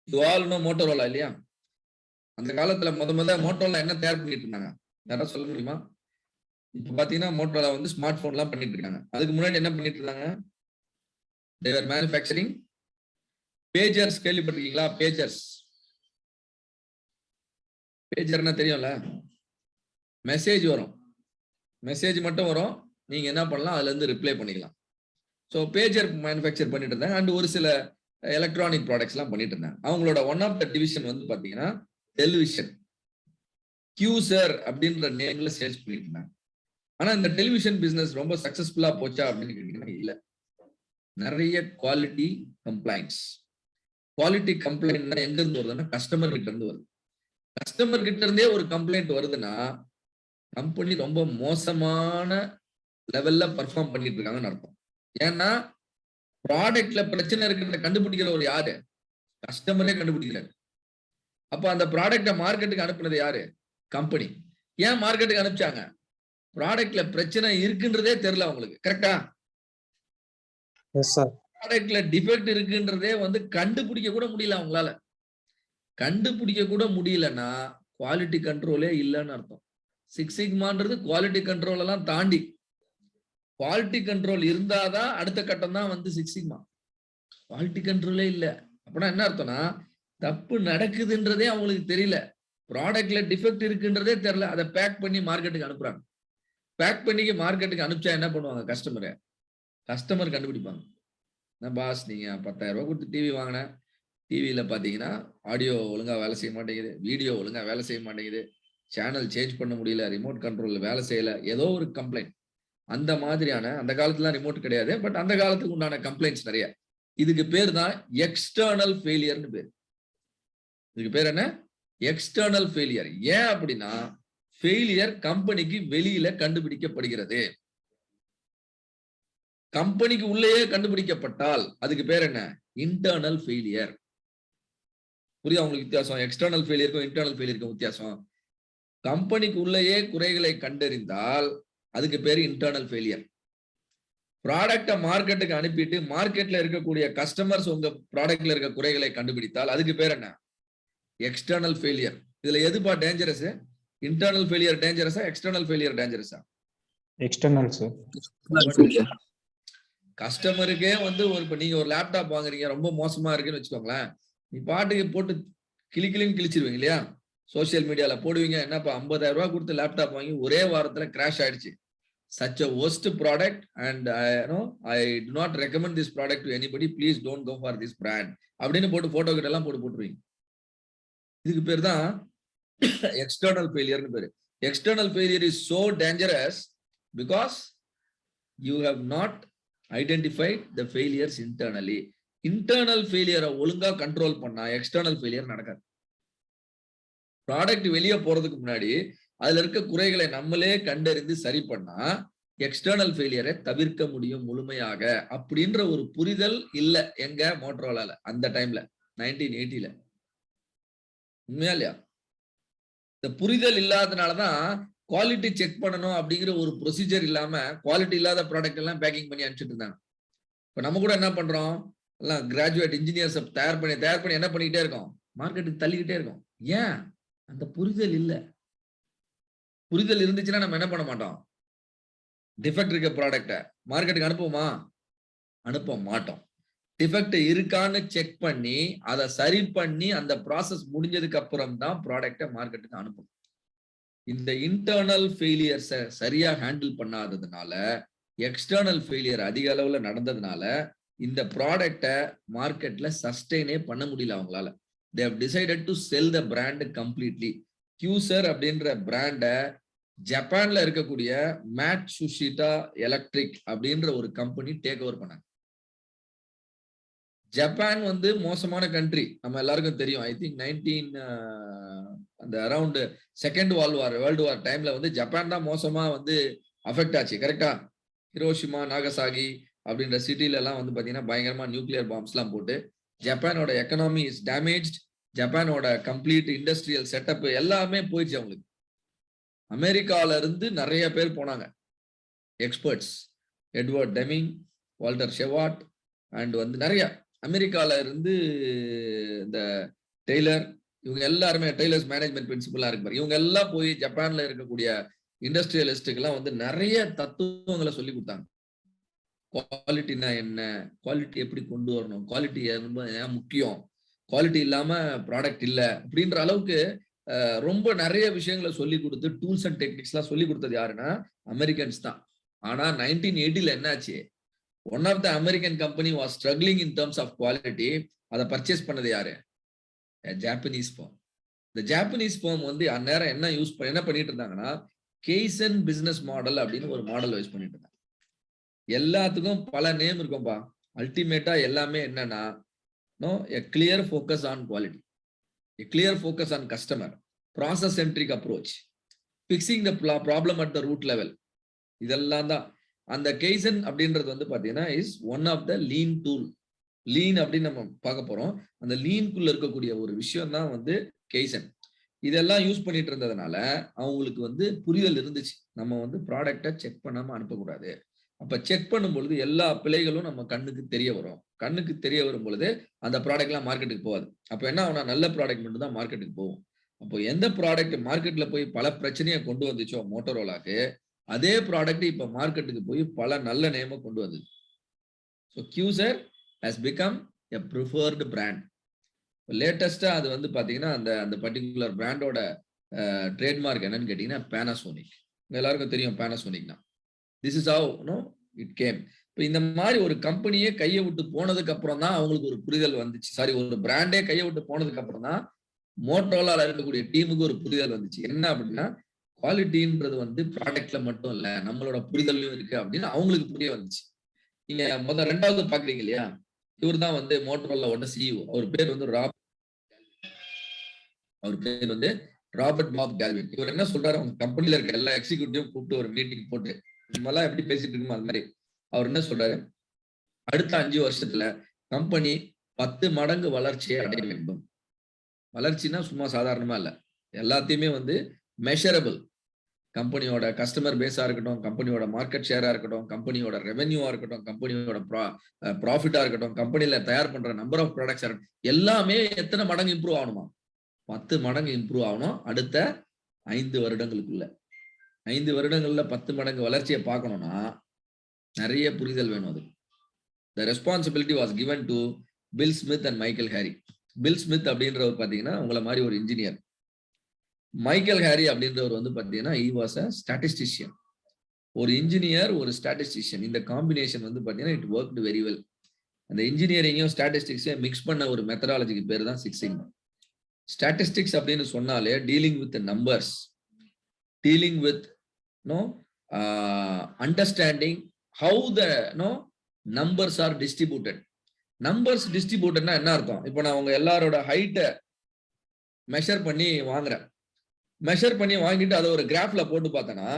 You all know Motorola இல்லையா? அந்த காலத்துல முத மோட்டோரோலா என்ன தயார் பண்ணிட்டு இருந்தாங்க யாராவது சொல்ல முடியுமா? இப்ப பாத்தீங்கன்னா மோட்டோரோலா வந்து ஸ்மார்ட் போன் எல்லாம் பண்ணிட்டு இருக்காங்க. அதுக்கு முன்னாடி என்ன பண்ணிட்டு இருந்தாங்க? they were manufacturing pagers. கேள்விப்பட்டிருக்கீங்களா? பேஜர்ஸ். பேஜர்னா தெரியும்ல, மெசேஜ் வரும், மெசேஜ் மட்டும் வரும், நீங்க என்ன பண்ணலாம், அதுல இருந்து ரிப்ளை பண்ணிக்கலாம். ஸோ பேஜர் மேனுஃபேக்சர் பண்ணிட்டு இருந்தாங்க. அண்ட் ஒரு சில எலக்ட்ரானிக் ப்ராடக்ட்ஸ் எல்லாம் பண்ணிட்டு இருந்தாங்க. அவங்களோட ஒன் ஆஃப் த டிவிஷன் வந்து பாத்தீங்கன்னா டெலிவிஷன், கியூசர் அப்படின்ற நேம்ல சேல்ஸ் பண்ணிட்டு இருந்தாங்க. ஆனா இந்த டெலிவிஷன் பிசினஸ் ரொம்ப சக்சஸ்ஃபுல்லா போச்சா அப்படின்னு கேட்டீங்கன்னா இல்ல. நிறைய குவாலிட்டி கம்ப்ளைண்ட்ஸ். குவாலிட்டி கம்ப்ளைண்ட் எங்க இருந்து வருதுன்னா கஸ்டமர் கிட்ட இருந்து வருது. கஸ்டமர் கிட்ட இருந்தே ஒரு கம்ப்ளைண்ட் வருதுன்னா கம்பெனி ரொம்ப மோசமான லெவல்ல பர்ஃபார்ம் பண்ணிட்டு இருக்காங்கன்னு அர்த்தம். ஏன்னா ப்ராடக்ட்ல பிரச்சனை இருக்கிறத கண்டுபிடிக்கிற ஒரு யாரு? கஸ்டமரே கண்டுபிடிக்கிறாரு. அப்ப அந்த ப்ராடக்ட மார்க்கெட்டுக்கு அனுப்புனது யாரு? கம்பெனி. ஏன் மார்க்கெட்டுக்கு அனுப்பிச்சாங்க? ப்ராடக்ட்ல பிரச்சனை இருக்குன்றதே தெரியல அவங்களுக்கு. கரெக்டா? ப்ராடக்ட்ல டிஃபெக்ட் இருக்குன்றதே வந்து கண்டுபிடிக்க கூட முடியல அவங்களால. கண்டுபிடிக்க கூட முடியலன்னா குவாலிட்டி கண்ட்ரோலே இல்லைன்னு அர்த்தம். சிக்ஸ் சிக்மான்றது குவாலிட்டி கண்ட்ரோல் எல்லாம் தாண்டி, குவாலிட்டி கண்ட்ரோல் இருந்தாதான் அடுத்த கட்டம் தான் வந்து சிக்ஸ் சிக்மா. குவாலிட்டி கண்ட்ரோலே இல்லை அப்படின்னா என்ன அர்த்தம்னா தப்பு நடக்குதுன்றதே அவங்களுக்கு தெரியல. ப்ராடக்ட்ல டிஃபெக்ட் இருக்குன்றதே தெரியல. அதை பேக் பண்ணி மார்க்கெட்டுக்கு அனுப்புறாங்க. பேக் பண்ணி மார்க்கெட்டுக்கு அனுப்பிச்சா என்ன பண்ணுவாங்க? கஸ்டமர் கண்டுபிடிப்பாங்க. பாஸ் நீங்க 10,000 ரூபாய் கொடுத்து டிவி வாங்கினேன், டிவியில பாத்தீங்கன்னா ஆடியோ ஒழுங்கா வேலை செய்ய மாட்டேங்குது, வீடியோ ஒழுங்கா வேலை செய்ய மாட்டேங்குது, சேனல் சேஞ்ச் பண்ண முடியல, ரிமோட் கண்ட்ரோல் வேலை செய்யல, ஏதோ ஒரு கம்ப்ளைண்ட். அந்த மாதிரியான, அந்த காலத்துல ரிமோட் கிடையாது, பட் அந்த காலத்துக்கு உண்டான கம்ப்ளைண்ட்ஸ் நிறைய. இதுக்கு பேர் தான் எக்ஸ்டர்னல் ஃபெயிலியர்னு பேர். இதுக்கு பேர் என்ன? External failure. ஏன் அப்படின்னா ஃபெயிலியர் கம்பெனிக்கு வெளியில கண்டுபிடிக்கப்படுகிறது. கம்பெனிக்கு உள்ளேயே கண்டுபிடிக்கப்பட்டால் அதுக்கு பேர் என்ன? Internal failure. புரியுதா உங்களுக்கு வித்தியாசம்? எக்ஸ்டர்னல் ஃபெயிலியருக்கும் இன்டர்னல் ஃபெயிலியருக்கும் வித்தியாசம். கம்பெனிக்கு உள்ளேயே குறைகளை கண்டறிந்தால் அதுக்கு பேரு இன்டர்னல் ஃபெயிலியர். ப்ராடக்ட மார்க்கெட்டுக்கு அனுப்பிட்டு மார்க்கெட்ல இருக்கக்கூடிய கஸ்டமர்ஸ் உங்க ப்ராடக்ட்ல இருக்க குறைகளை கண்டுபிடித்தால் அதுக்கு பேர் என்ன? External failure. இதுல எதுப்பா டேஞ்சரஸ்? இன்டர்னல் ஃபெயிலியர் டேஞ்சரஸா, எக்ஸ்டர்னல் ஃபெயிலியர் டேஞ்சரஸா? External sir. கஸ்டமருக்கே வந்து இப்ப நீங்க ஒரு லேப்டாப் வாங்குறீங்க, ரொம்ப மோசமா இருக்குன்னு வச்சுக்கோங்களேன், நீ பாட்டுக்கு போட்டு கிளின்னு கிழிச்சிருவீங்க இல்லையா? சோசியல் மீடியால போடுவீங்க, என்னப்பா 50,000 ரூபாய் கொடுத்து லேப்டாப் வாங்கி ஒரே வாரத்துல கிராஷ் ஆயிடுச்சு, such a worst product and I do not recommend this product to anybody, please don't go for this brand அப்படின்னு போட்டு போட்டோ கிட்ட எல்லாம் போட்டுருவீங்க. இதுக்கு பேர் தான் எக்ஸ்டர்னல் ஃபெயிலியர்னு பேரு. External failure is so dangerous because you have not identified the failures internally. Internal ஃபெயிலியரை ஒழுங்கா கண்ட்ரோல் பண்ணா எக்ஸ்டர்னல் ஃபெயிலியர் நடக்காது. ப்ராடக்ட் வெளியே போறதுக்கு முன்னாடி அதுல இருக்க குறைகளை நம்மளே கண்டறிந்து சரி பண்ணா எக்ஸ்டர்னல் ஃபெயிலியரை தவிர்க்க முடியும் முழுமையாக. அப்படின்ற ஒரு புரிதல் இல்ல எங்க மோட்டோரோலால அந்த டைம்ல 1980ல. உண்மையா இல்லையா? இந்த புரிதல் இல்லாதனாலதான் குவாலிட்டி செக் பண்ணணும் அப்படிங்கிற ஒரு ப்ரொசீஜர் இல்லாம குவாலிட்டி இல்லாத ப்ராடக்ட் எல்லாம் பேக்கிங் பண்ணி அனுப்பிச்சுட்டு இருந்தாங்க. இப்ப நம்ம கூட என்ன பண்றோம்? எல்லாம் கிராஜுவேட் இன்ஜினியர்ஸ் தயார் பண்ணி என்ன பண்ணிக்கிட்டே இருக்கோம்? மார்க்கெட்டுக்கு தள்ளிக்கிட்டே இருக்கோம். ஏன்? அந்த புரிதல் இல்ல. புரிதல் இருந்துச்சுன்னா நம்ம என்ன பண்ண மாட்டோம்? டிஃபெக்ட் இருக்க ப்ராடக்ட மார்க்கெட்டுக்கு அனுப்புவோமா? அனுப்ப மாட்டோம். டிஃபெக்ட் இருக்கான்னு செக் பண்ணி அதை சரி பண்ணி அந்த ப்ராசஸ் முடிஞ்சதுக்கு அப்புறம் தான் ப்ராடக்ட மார்க்கெட்டுக்கு அனுப்பணும். இந்த இன்டர்னல் ஃபெயிலியர்ஸை சரியா ஹேண்டில் பண்ணாததுனால, எக்ஸ்டர்னல் ஃபெயிலியர் அதிக அளவுல நடந்ததுனால இந்த ப்ராடக்ட மார்க்கெட்ல சஸ்டெயினே பண்ண முடியல அவங்களால. they have decided to sell the brand completely. கியூசர் அப்படின்ற பிராண்ட ஜப்பான்ல இருக்கக்கூடிய மேட்சுஷிட்டா எலக்ட்ரிக் அப்படின்ற ஒரு கம்பெனி டேக் ஓவர் பண்ணாங்க. ஜப்பான் வந்து மோசமான கண்ட்ரி, நம்ம எல்லாருக்கும் தெரியும். ஐ திங்க் அந்த அரௌண்ட் செகண்ட் வேர்ல்டு வார் டைம்ல வந்து ஜப்பான் தான் மோசமா வந்து அஃபெக்ட் ஆச்சு. கரெக்டா? ஹிரோஷிமா, நாகசாகி அப்படின்ற சிட்டில எல்லாம் வந்து பாத்தீங்கன்னா பயங்கரமா நியூக்ளியர் பாம்ஸ் எல்லாம் போட்டு ஜப்பானோட எக்கனாமி இஸ் டேமேஜ்ட். ஜப்பானோட கம்ப்ளீட் இண்டஸ்ட்ரியல் செட்டப் எல்லாமே போயிடுச்சு அவங்களுக்கு. அமெரிக்கால இருந்து நிறைய பேர் போனாங்க experts, Edward Deming, Walter Shewhart and வந்து நிறைய அமெரிக்கால இருந்து இந்த டெய்லர் இவங்க எல்லாருமே டெய்லர்ஸ் மேனேஜ்மெண்ட் பிரின்சிபலா இருக்கு பாரு, இவங்க எல்லாம் போய் ஜப்பான்ல இருக்கக்கூடிய இண்டஸ்ட்ரியலிஸ்டுக்கு எல்லாம் வந்து நிறைய தத்துவங்களை சொல்லி கொடுத்தாங்க. குவாலிட்டினா என்ன, குவாலிட்டி எப்படி கொண்டு வரணும், குவாலிட்டி ஏன் முக்கியம், குவாலிட்டி இல்லாம ப்ராடக்ட் இல்ல அப்படின்ற அளவுக்கு ரொம்ப நிறைய விஷயங்களை சொல்லி கொடுத்து டூல்ஸ் அண்ட் டெக்னிக்ஸ் எல்லாம் சொல்லி கொடுத்தது யாருன்னா அமெரிக்கன்ஸ் தான். ஆனா 1980 என்னாச்சு, one of the American company was struggling in terms of quality. அதை பர்ச்சேஸ் பண்ணது யாரு? Japanese firm. இந்த ஜாப்பனீஸ் ஃபார்ம் வந்து அந்நேரம் என்ன பண்ணிட்டு இருந்தாங்கன்னா கெய்சன் பிசினஸ் மாடல் அப்படின்னு ஒரு மாடல் யூஸ் பண்ணிட்டு இருந்தாங்க. எல்லாத்துக்கும் பல நேம் இருக்கும்பா. அல்டிமேட்டா எல்லாமே என்னன்னா a clear focus on quality, a clear focus on customer, process centric approach, fixing the problem at the root level. இதெல்லாம் தான் அந்த கெய்சன் அப்படின்றது வந்து பாத்தீங்கன்னா is one of the lean tool. Lean அப்படின்னு நம்ம பார்க்க போறோம். அந்த லீன்குள்ள இருக்கக்கூடிய ஒரு விஷயம் தான் வந்து கெய்சன். இதெல்லாம் யூஸ் பண்ணிட்டு இருந்ததுனால அவங்களுக்கு வந்து புரிதல் இருந்துச்சு, நம்ம வந்து ப்ராடக்டை செக் பண்ணாம அனுப்பக்கூடாது. அப்ப செக் பண்ணும் பொழுது எல்லா பிழைகளும் நம்ம கண்ணுக்கு தெரிய வரும். கண்ணுக்கு தெரிய வரும் பொழுது அந்த ப்ராடக்ட் எல்லாம் மார்க்கெட்டுக்கு போகாது. அப்ப என்ன ஆகும்னா நல்ல ப்ராடக்ட் மட்டும் தான் மார்க்கெட்டுக்கு போகும். அப்போ எந்த ப்ராடக்ட் மார்க்கெட்ல போய் பல பிரச்சனையை கொண்டு வந்துச்சோ மோட்டோரோலாக்கு, அதே ப்ராடக்ட் இப்ப மார்க்கெட்டுக்கு போய் பல நல்ல நேம கொண்டு வந்தது. ஸோ கியூசர் has become a preferred brand. லேட்டஸ்டா அது வந்து பாத்தீங்கன்னா அந்த பர்டிகுலர் பிராண்டோட ட்ரேட்மார்க் என்னன்னு கேட்டீங்கன்னா பேனாசோனிக். எல்லாருக்கும் தெரியும் பேனாசோனிக்னா. This is how it came. இப்போ இந்த மாதிரி ஒரு கம்பெனியே கையை விட்டு போனதுக்கு அப்புறம் தான் அவங்களுக்கு ஒரு புரிதல் வந்துச்சு. சாரி, ஒரு பிராண்டே கையை விட்டு போனதுக்கு அப்புறம் தான் மோட்டோரோலால இருக்கக்கூடிய டீமுக்கு ஒரு புரிதல் வந்துச்சு. என்ன அப்படின்னா குவாலிட்டின்றது வந்து ப்ராடக்ட்ல மட்டும் இல்ல, நம்மளோட புரிதல்லையும் இருக்கு அப்படின்னு அவங்களுக்கு புரிய வந்துச்சு. நீங்க ரெண்டாவது பாக்குறீங்க இல்லையா, இவர் தான் வந்து மோட்டோரோலாவோட சிஇஓ. அவர் பேர் வந்து ராபர்ட் பாப் கால்வின். இவர் என்ன சொல்றாரு, அவங்க கம்பெனில இருக்க எல்லா எக்ஸிக்யூட்டிவும் கூப்பிட்டு ஒரு மீட்டிங் போட்டு நம்மளாம் எப்படி பேசிட்டு இருக்கோமோ அது மாதிரி அவர் என்ன சொல்றாரு, அடுத்த 5 வருஷத்துல கம்பெனி 10 மடங்கு வளர்ச்சியை அடைய வேண்டும். வளர்ச்சினா சும்மா சாதாரணமா இல்ல, எல்லாத்தையுமே வந்து மெஷரபிள். கம்பெனியோட கஸ்டமர் பேஸா இருக்கட்டும், கம்பெனியோட மார்க்கெட் ஷேரா இருக்கட்டும், கம்பெனியோட ரெவென்யூவா இருக்கட்டும், கம்பெனியோட ப்ராஃபிட்டா இருக்கட்டும், கம்பெனில தயார் பண்ற நம்பர் ஆஃப் ப்ராடக்ட்ஸ் இருக்கட்டும், எல்லாமே எத்தனை மடங்கு இம்ப்ரூவ் ஆகணுமா? 10 மடங்கு இம்ப்ரூவ் ஆகணும் அடுத்த 5 வருடங்களுக்குள்ள. 5 வருடங்கள்ல 10 மடங்கு வளர்ச்சியை பார்க்கணும்னா நிறைய புரிதல் வேணும். அது the responsibility was given to Bill Smith and Michael Harry. Bill Smith அப்படின்றவர் பாத்தீங்கன்னா உங்களை மாதிரி ஒரு இன்ஜினியர். மைக்கேல் ஹாரி அப்படின்றவர் வந்து பாத்தீங்கன்னா he was a statistician. ஒரு இன்ஜினியர், ஒரு ஸ்டாட்டிஸ்டிஷியன், இந்த காம்பினேஷன் வந்து பாத்தீங்கன்னா இட் ஒர்க்டு வெரி வெல். அந்த இன்ஜினியரிங்கும் ஸ்டாட்டிஸ்டிக்ஸையும் மிக்ஸ் பண்ண ஒரு மெத்தடாலஜிக்கு பேர் தான் 6 Sigma. ஸ்டாட்டிஸ்டிக்ஸ் அப்படின்னு சொன்னாலே dealing with numbers, dealing with understanding how the numbers are distributed. Numbers டிஸ்ட்ரிபியூட்டட்னா என்ன அர்த்தம்? இப்போ நான் உங்க எல்லாரோட ஹைட்டை மெஷர் பண்ணி வாங்குறேன். மெஷர் பண்ணி வாங்கிட்டு அதை ஒரு கிராஃப்ல போட்டு பார்த்தேன்னா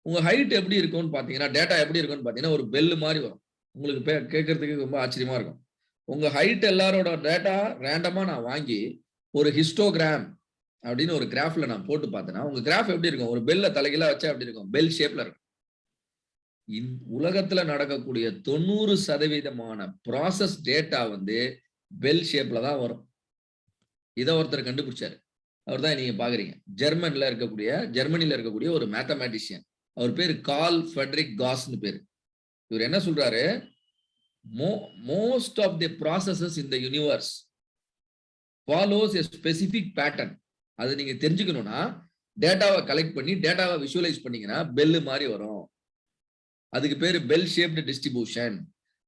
உங்க ஹைட் எப்படி இருக்கும்னு பாத்தீங்கன்னா, டேட்டா எப்படி இருக்கும்னு பாத்தீங்கன்னா ஒரு பெல் மாதிரி வரும். உங்களுக்கு கேட்கறதுக்கு ரொம்ப ஆச்சரியமா இருக்கும். உங்க ஹைட் எல்லாரோட டேட்டா ரேண்டமா நான் வாங்கி ஒரு ஹிஸ்டோகிராம் அப்படின்னு ஒரு கிராஃப்ல நான் போட்டு பார்த்தேன்னா உங்க கிராஃப் எப்படி இருக்கும்? ஒரு பெல்ல தலைகீழா வச்சா எப்படி இருக்கும்? பெல் ஷேப்ல இருக்கும். உலகத்துல நடக்கக்கூடிய 90% ப்ராசஸ் டேட்டா வந்து பெல் ஷேப்ல தான் வரும். இதை ஒருத்தர் கண்டுபிடிச்சாரு. அவர் தான் நீங்க பாக்குறீங்க. ஜெர்மனில இருக்கக்கூடிய ஒரு மேத்தமேட்டிஷியன். அவர் பேரு கார்ல் ஃபெட்ரிக் காஸ்னு பேரு. இவர் என்ன சொல்றாரு, most of the processes in the universe follows a specific pattern. அது நீங்க தெரிஞ்சுக்கணும்னா டேட்டாவை கலெக்ட் பண்ணி டேட்டாவை விஷுவலைஸ் பண்ணீங்கன்னா பெல் மாதிரி வரும். அதுக்கு பேரு பெல் ஷேப்டு டிஸ்ட்ரிபியூஷன்,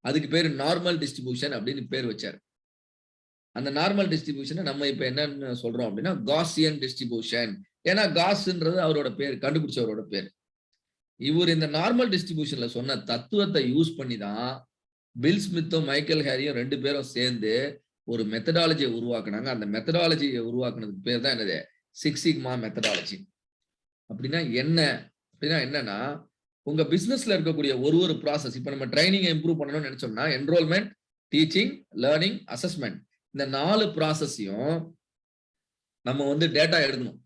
அதுக்கு பேரு நார்மல் டிஸ்ட்ரிபியூஷன் அப்படின்னு பேர் வச்சார். அந்த நார்மல் டிஸ்ட்ரிபியூஷனை நம்ம இப்ப என்னன்னு சொல்றோம் அப்படின்னா காசியன் டிஸ்ட்ரிபியூஷன். ஏன்னா காஸ்ன்றது அவரோட பேர், கண்டுபிடிச்சவரோட பேர். இவர் இந்த நார்மல் டிஸ்ட்ரிபியூஷன்ல சொன்ன தத்துவத்தை யூஸ் பண்ணி தான் பில் ஸ்மித்தும் மைக்கேல் ஹாரியும் 2 பேரும் சேர்ந்து ஒரு மெத்தடாலஜியை உருவாக்குனாங்க. அந்த மெத்தடாலஜியை உருவாக்குனதுக்கு பேர் தான் என்னது, 6 Sigma மெத்தடாலஜி. அப்படின்னா என்னன்னா உங்க பிசினஸ்ல இருக்கக்கூடிய ஒரு ப்ராசஸ், இப்ப நம்ம ட்ரைனிங்கை இம்ப்ரூவ் பண்ணணும்னு நினைச்சோம்னா என்ரோல்மெண்ட், டீச்சிங், லேர்னிங், அசஸ்மெண்ட், இந்த 4 ப்ராசஸையும் நம்ம வந்து டேட்டா எடுக்கணும்.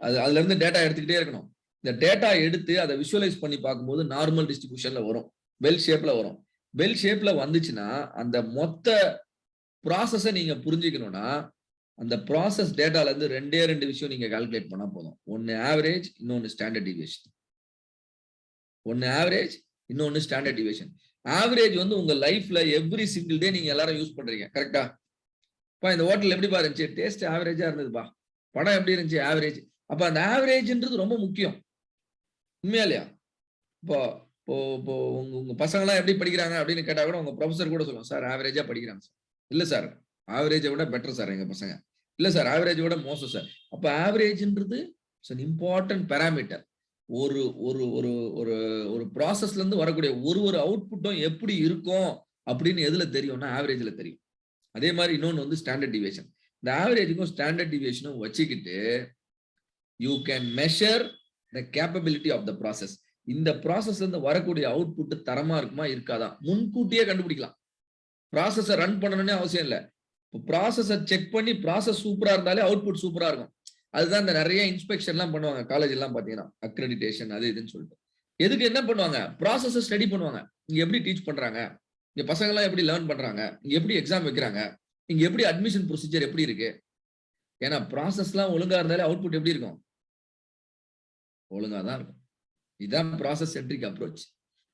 அதுல இருந்து டேட்டா எடுத்துக்கிட்டே இருக்கணும். இந்த டேட்டா எடுத்து அதை விஷுவலைஸ் பண்ணி பார்க்கும்போது நார்மல் டிஸ்ட்ரிபியூஷன்ல வரும், பெல் ஷேப்ல வரும். பெல் ஷேப்ல வந்துச்சுன்னா அந்த மொத்த ப்ராசஸை நீங்க புரிஞ்சுக்கணும்னா அந்த ப்ராசஸ் டேட்டால இருந்து ரெண்டு விஷயம் நீங்க கால்குலேட் பண்ணா போதும். ஒன்னு ஆவரேஜ், இன்னொன்னு ஸ்டாண்டர்ட் டிவியேஷன். ஒன்னு ஆவரேஜ், இன்னொன்னு ஸ்டாண்டர்ட் டிவியேஷன். ஆவரேஜ் வந்து உங்க லைஃப்ல எவ்ரி சிங்கிள் டே நீங்க எல்லாரும் யூஸ் பண்றீங்க, கரெக்டா? இந்த ஹோட்டல் எப்படி இருந்துச்சு? டேஸ்ட் ஆவரேஜா இருந்ததுப்பா. படம் எப்படி இருந்துச்சு? ஆவரேஜ். அப்ப அந்த ஆவரேஜ்ன்றது ரொம்ப முக்கியம். உண்மையா இல்லையா? இப்போ இப்போ இப்போ உங்க பசங்க எல்லாம் எப்படி படிக்கிறாங்க அப்படின்னு கேட்டா கூட உங்க ப்ரொஃபசர் கூட சொல்லுவாங்க, சார் ஆவரேஜா படிக்கிறாங்க சார். இல்ல சார், ஆவரேஜை விட பெட்டர் சார் எங்க பசங்க. இல்ல சார், ஆவரேஜை விட மோசம் சார். அப்ப ஆவரேஜ்ன்றது இம்பார்ட்டன்ட் பேராமீட்டர். ஒரு ஒரு ஒரு ஒரு ஒரு ப்ராசஸ்ல இருந்து வரக்கூடிய ஒரு அவுட்புட்டும் எப்படி இருக்கும் அப்படின்னு எதுல தெரியும்னா ஆவரேஜ்ல தெரியும். அதே மாதிரி இன்னொன்னு வந்து ஸ்டாண்டர்ட் டிவியேஷன். இந்த ஆவரேஜுக்கும் ஸ்டாண்டர்ட் டிவியேஷனும் வச்சுக்கிட்டு you can measure the capability of the process. இந்த ப்ராசஸ்ல இருந்து வரக்கூடிய அவுட்புட் தரமா இருக்குமா இருக்காதா முன்கூட்டியே கண்டுபிடிக்கலாம். ப்ராசஸை ரன் பண்ணணும்னே அவசியம் இல்லை. ப்ராசஸை செக் பண்ணி ப்ராசஸ் சூப்பரா இருந்தாலே அவுட்புட் சூப்பரா இருக்கும். அதுதான் இந்த நிறைய இன்ஸ்பெக்ஷன் எல்லாம் பண்ணுவாங்க காலேஜ் எல்லாம் பாத்தீங்கன்னா, அக்ரெடிடேஷன் அது இதுன்னு சொல்லிட்டு. எதுக்கு என்ன பண்ணுவாங்க? ப்ராசஸை ஸ்டடி பண்ணுவாங்க. இங்க எப்படி டீச் பண்றாங்க, இங்க பசங்க எல்லாம் எப்படி லேர்ன் பண்றாங்க, இங்க எப்படி எக்ஸாம் வைக்கிறாங்க, இங்க எப்படி அட்மிஷன் ப்ரொசீஜர் எப்படி இருக்கு. ஏன்னா ப்ராசஸ் எல்லாம் ஒழுங்கா இருந்தாலே அவுட்புட் எப்படி இருக்கும்? ஒழுங்கா தான் இருக்கும். இதுதான் ப்ராசஸ் சென்ட்ரிக் அப்ரோச்.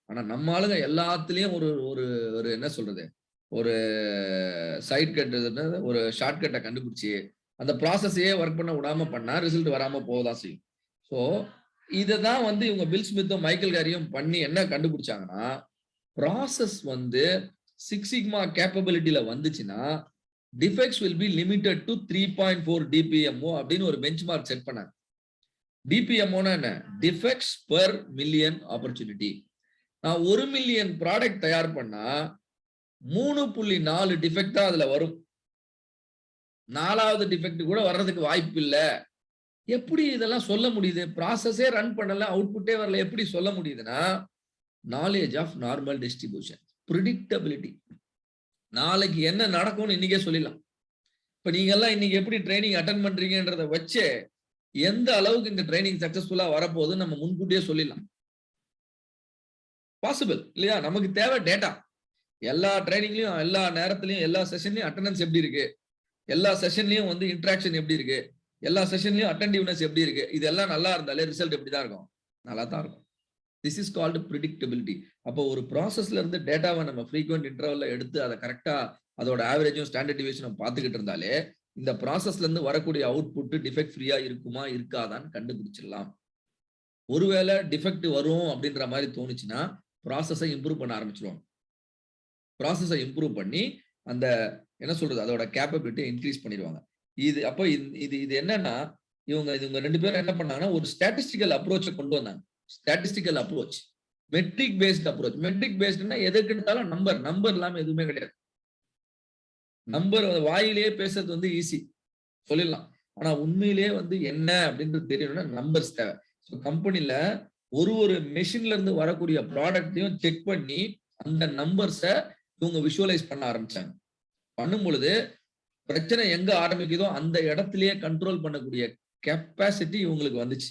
ஆனா நம்ம ஆளுங்க எல்லாத்துலயும் ஒரு ஒரு ஒரு என்ன சொல்றது, ஒரு சைட் கட், ஒரு ஷார்ட் கட்டை கண்டுபிடிச்சு அந்த ப்ராசஸையே ஒர்க் பண்ண விடாம பண்ணா ரிசல்ட் வராம போகதான் செய்யும். ஸோ இதை தான் வந்து இவங்க பில் ஸ்மித்தும் மைக்கேல் காரியும் பண்ணி என்ன கண்டுபிடிச்சாங்கன்னா, ப்ராசஸ் வந்து 6 சிக்மா கேப்பபிலிட்டியில வந்துச்சுன்னா defects will be limited to 3.4 DPMO அப்படின்னு ஒரு பெஞ்ச் மார்க் செட் பண்ணாங்க. டிபிஎம்ஓனா என்ன? Defects per million opportunity. நான் 1 மில்லியன் ப்ராடக்ட் தயார் பண்ணா 3.4 டிஃபெக்ட் தான் அதுல வரும். 4வது டிஃபெக்ட் கூட வர்றதுக்கு வாய்ப்பு இல்ல. எப்படி இதெல்லாம் சொல்ல முடியுது? ப்ராசஸே ரன் பண்ணல, அவுட்புட்டே வரல, எப்படி சொல்ல முடியுதுன்னா நாலேஜ் ஆஃப் நார்மல் டிஸ்ட்ரிபியூஷன், பிரிடிக்டபிலிட்டி. நாளைக்கு என்ன நடக்கும்னு இன்னைக்கே சொல்லிடலாம். இப்ப நீங்க எல்லாம் இன்னைக்கு எப்படி ட்ரைனிங் அட்டென்ட் பண்றீங்கன்றத வச்சு எந்த அளவுக்கு இந்த ட்ரைனிங் சக்சஸ்ஃபுல்லா வரப்போகுது நம்ம முன்கூட்டியே சொல்லிடலாம். பாசிபிள் இல்லையா? நமக்கு தேவை டேட்டா. எல்லா ட்ரைனிங்லயும், எல்லா நேரத்திலயும், எல்லா செஷன்லயும் அட்டெண்டன்ஸ் எப்படி இருக்கு, எல்லா செஷன்லயும் வந்து இன்டராக்ஷன் எப்படி இருக்கு, எல்லா செஷன்லயும் அட்டென்டிவ்னஸ் எப்படி இருக்கு, இதெல்லாம் நல்லா இருந்தாலே ரிசல்ட் எப்படி தான் இருக்கும்? நல்லா தான் இருக்கும். This is called predictability. அப்போ ஒரு ப்ராசஸ்ல இருந்து டேட்டாவை நம்ம ஃப்ரீக்வெண்ட் இன்டர்வல்ல எடுத்து அதை கரெக்டா அதோட ஆவரேஜும் ஸ்டாண்டர்ட் டிவியேஷனும் பார்த்துக்கிட்டு இருந்தாலே இந்த ப்ராசஸ்ல இருந்து வரக்கூடிய அவுட்புட் டிஃபெக்ட் ஃப்ரீயா இருக்குமா இருக்காதான்னு கண்டுபிடிச்சிடலாம். ஒருவேளை டிஃபெக்ட் வரும் அப்படின்ற மாதிரி தோணுச்சுன்னா ப்ராசஸை இம்ப்ரூவ் பண்ண ஆரம்பிச்சிருவாங்க. ப்ராசஸை இம்ப்ரூவ் பண்ணி அந்த என்ன சொல்றது, அதோட கேப்பபிலிட்டி இன்க்ரீஸ் பண்ணிடுவாங்க. இது அப்போ இது என்னன்னா இவங்க 2 பேரும் என்ன பண்ணாங்கன்னா ஒரு ஸ்டாட்டிஸ்டிக்கல் அப்ரோச்சை கொண்டு வந்தாங்க. Statistical approach, metric based approach. Metric பேஸ்ட்னா எதுக்கு இருந்தாலும் நம்பர் இல்லாம எதுவுமே கிடையாது. நம்பர் வாயிலேயே பேசுறது வந்து ஈஸி சொல்லிடலாம். ஆனா உண்மையிலேயே வந்து என்ன அப்படின்றது தெரியணும்னா நம்பர்ஸ் தேவை. கம்பெனில ஒரு மெஷின்ல இருந்து வரக்கூடிய ப்ராடக்டையும் செக் பண்ணி அந்த நம்பர்ஸை இவங்க விஷுவலைஸ் பண்ண ஆரம்பிச்சாங்க. பண்ணும் பொழுது பிரச்சனை எங்க ஆரம்பிக்குதோ அந்த இடத்திலேயே கண்ட்ரோல் பண்ணக்கூடிய கெப்பாசிட்டி இவங்களுக்கு வந்துச்சு.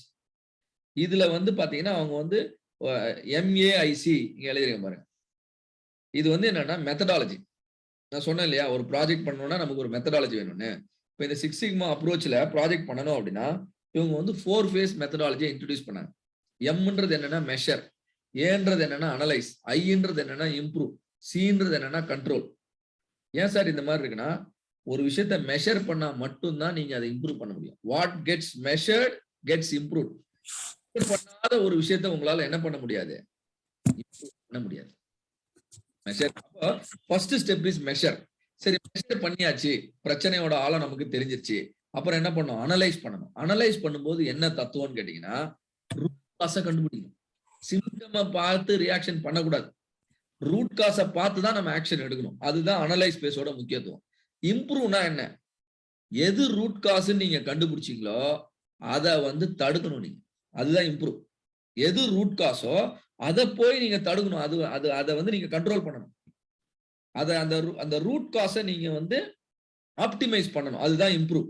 இதுல வந்து பாத்தீங்கன்னா அவங்க வந்து MAIC இங்க எழுதிருக்க பாருங்க. இது வந்து என்னன்னா மெத்தடாலஜி. நான் சொன்னேன் இல்லையா, ஒரு ப்ராஜெக்ட் பண்ணணும்னா நமக்கு ஒரு மெத்தடாலஜி வேணும்னு. இப்போ இந்த 6 சிக்மா அப்ரோச்ல ப்ராஜெக்ட் பண்ணணும் அப்படின்னா இவங்க வந்து 4 ஃபேஸ் மெத்தடாலஜியை இன்ட்ரோடியூஸ் பண்ணாங்க. எம்ன்றது என்னன்னா மெஷர், ஏன்றது என்னன்னா அனலைஸ், ஐன்றது என்னன்னா இம்ப்ரூவ், சின்றது என்னன்னா கண்ட்ரோல். ஏன் சார் இந்த மாதிரி இருக்குன்னா ஒரு விஷயத்தை மெஷர் பண்ணா மட்டும்தான் நீங்க அதை இம்ப்ரூவ் பண்ண முடியும். What gets measured gets improve. பண்ணாத ஒரு விஷயத்தை உங்களால என்ன பண்ண முடியாது? இம்ப்ரூவ் பண்ண முடியாது. மெஷர். அப்போ ஃபர்ஸ்ட் ஸ்டெப் இஸ் மெஷர். சரி, மெஷர் பண்ணியாச்சு, பிரச்சனையோட ஆழம் நமக்கு தெரிஞ்சிருச்சு. அப்புறம் என்ன பண்ணணும்? அனலைஸ் பண்ணணும். அனலைஸ் பண்ணும்போது என்ன தத்துவம்னு கேட்டீங்கன்னா ரூட் காஸை கண்டுபிடிக்கணும். சிம்டமை பார்த்து ரியாக்ஷன் பண்ணக்கூடாது. ரூட் காஸை பார்த்து தான் நம்ம ஆக்ஷன் எடுக்கணும். அதுதான் அனலைஸ் பேஸோட முக்கியத்துவம். இம்ப்ரூவ்னா என்ன? எது ரூட் காஸ் நீங்க கண்டுபிடிச்சீங்களோ அதை வந்து தடுக்கணும் நீங்க. அதுதான் இம்ப்ரூவ். எது ரூட் காஸோ அதை போய் நீங்க தடுக்கணும். அதை வந்து நீங்க கண்ட்ரோல் பண்ணணும். அந்த ரூட் காஸை நீங்க வந்து ஆப்டிமைஸ் பண்ணணும். அதுதான் இம்ப்ரூவ்.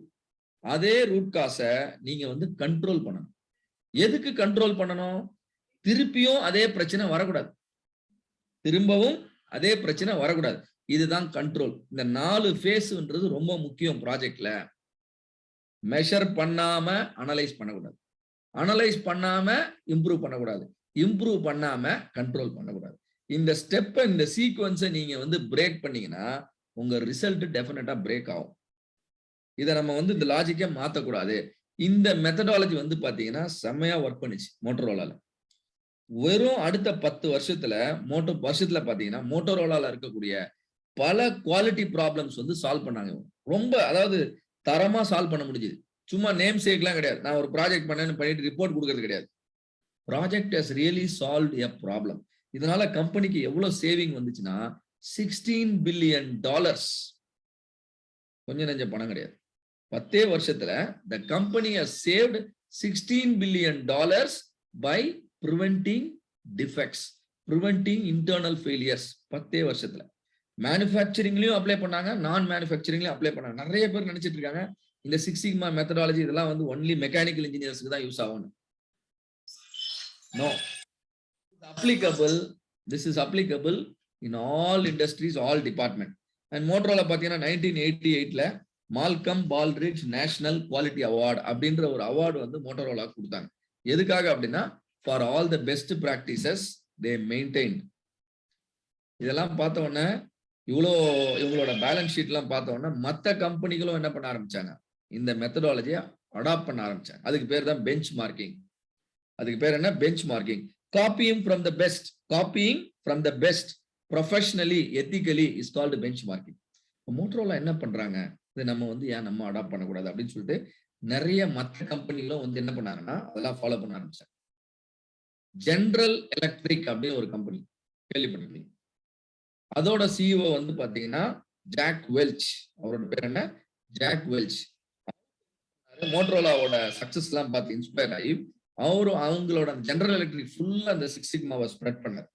அதே ரூட் காஸை நீங்க வந்து கண்ட்ரோல் பண்ணணும். எதுக்கு கண்ட்ரோல் பண்ணணும்? திருப்பியும் அதே பிரச்சனை வரக்கூடாது. திரும்பவும் அதே பிரச்சனை வரக்கூடாது. இதுதான் கண்ட்ரோல். இந்த 4 ஃபேஸ்ன்றது ரொம்ப முக்கியம் ப்ராஜெக்ட்ல. மெஷர் பண்ணாம அனலைஸ் பண்ணக்கூடாது. அனலைஸ் பண்ணாம இம்ப்ரூவ் பண்ணக்கூடாது. இம்ப்ரூவ் பண்ணாம கண்ட்ரோல் பண்ணக்கூடாது. இந்த ஸ்டெப்பை, இந்த சீக்வன்ஸை நீங்க வந்து பிரேக் பண்ணீங்கன்னா உங்க ரிசல்ட் டெஃபினட்டா பிரேக் ஆகும். இதை நம்ம வந்து இந்த லாஜிக்கே மாத்தக்கூடாது. இந்த மெத்தடாலஜி வந்து பாத்தீங்கன்னா செம்மையா ஒர்க் பண்ணிச்சு மோட்டோரோலால. வெறும் அடுத்த 10 வருஷத்துல பாத்தீங்கன்னா மோட்டோரோலால இருக்கக்கூடிய பல குவாலிட்டி ப்ராப்ளம்ஸ் வந்து சால்வ் பண்ணாங்க. ரொம்ப, அதாவது தரமா சால்வ் பண்ண முடிஞ்சது. சும்மா நேம் சேக்லாம் கிடையாது. நான் ஒரு ப்ராஜெக்ட் பண்ணேன்னு பண்ணிட்டு ரிப்போர்ட் கொடுக்கறது கிடையாது. Project has really solve a problem. இதனால கம்பெனிக்கு எவ்வளவு சேவிங் வந்துச்சுன்னா $16 பில்லியன். கொஞ்சம் நெஞ்ச பணம் கிடையாது. 10 வருஷத்துல the company has saved $16 billion by preventing defects, preventing internal failures. 10 வருஷத்துல மேனுஃபேக்சரிங்லயும் அப்ளை பண்ணாங்க, நான் மேனுஃபேக்சரிங்லயும் அப்ளை பண்ணாங்க. நிறைய பேர் நினைச்சிட்டு இருக்காங்க இந்த 6 சிக்மா மெத்தடாலஜி இதெல்லாம் வந்து ஒன்லி மெக்கானிக்கல் இன்ஜினியர்ஸ்க்கு தான் யூஸ் ஆகும். No, this is applicable in all industries, all department. And Motorola பாத்தீங்கன்னா 1988ல மால்கம் பால்ரிட்ஜ் நேஷனல் குவாலிட்டி அவார்டு அப்படின்ற ஒரு அவார்டு வந்து மோட்டோரோலா கொடுத்தாங்க. எதுக்காக அப்படின்னா for all the best practices they maintain. இதெல்லாம் பார்த்த உடனே இவங்களோட பேலன்ஸ் ஷீட் எல்லாம் பார்த்த உடனே மற்ற கம்பெனிகளும் என்ன பண்ண ஆரம்பிச்சாங்க, இந்த மெத்தடாலஜியை அடாப்ட் பண்ண ஆரம்பிச்சாங்க. அதுக்கு பேர் தான் பெஞ்ச் மார்க்கிங். அதுக்கு பேர் என்ன? Bench marking. Copying from the best, copying from the best professionally ethically is called bench marking. Motorola என்ன பண்றாங்க, இதை நம்ம வந்து ஏன் நம்ம அடாப்ட் பண்ணக்கூடாது அப்படின்னு சொல்லிட்டு நிறைய மற்ற கம்பெனிகளும் வந்து என்ன பண்ணாங்கன்னா அதெல்லாம் ஃபாலோ பண்ண ஆரம்பிச்சாங்க. ஜெனரல் எலக்ட்ரிக் அப்படின்னு ஒரு கம்பெனி கேள்விப்பட்டிருக்கீங்க. அதோட சிஇஓ வந்து பாத்தீங்கன்னா ஜாக் வெல்ச். அவரோட பேர் என்ன? Jack Welsh. மோட்டோரோலாவோட சக்சஸ் எல்லாம் பார்த்து இன்ஸ்பயர் ஆகி அவங்களோட ஜெனரல் எலக்ட்ரிக் ஃபுல்லா அந்த 6 சிக்மாவை ஸ்ப்ரெட் பண்ணாரு.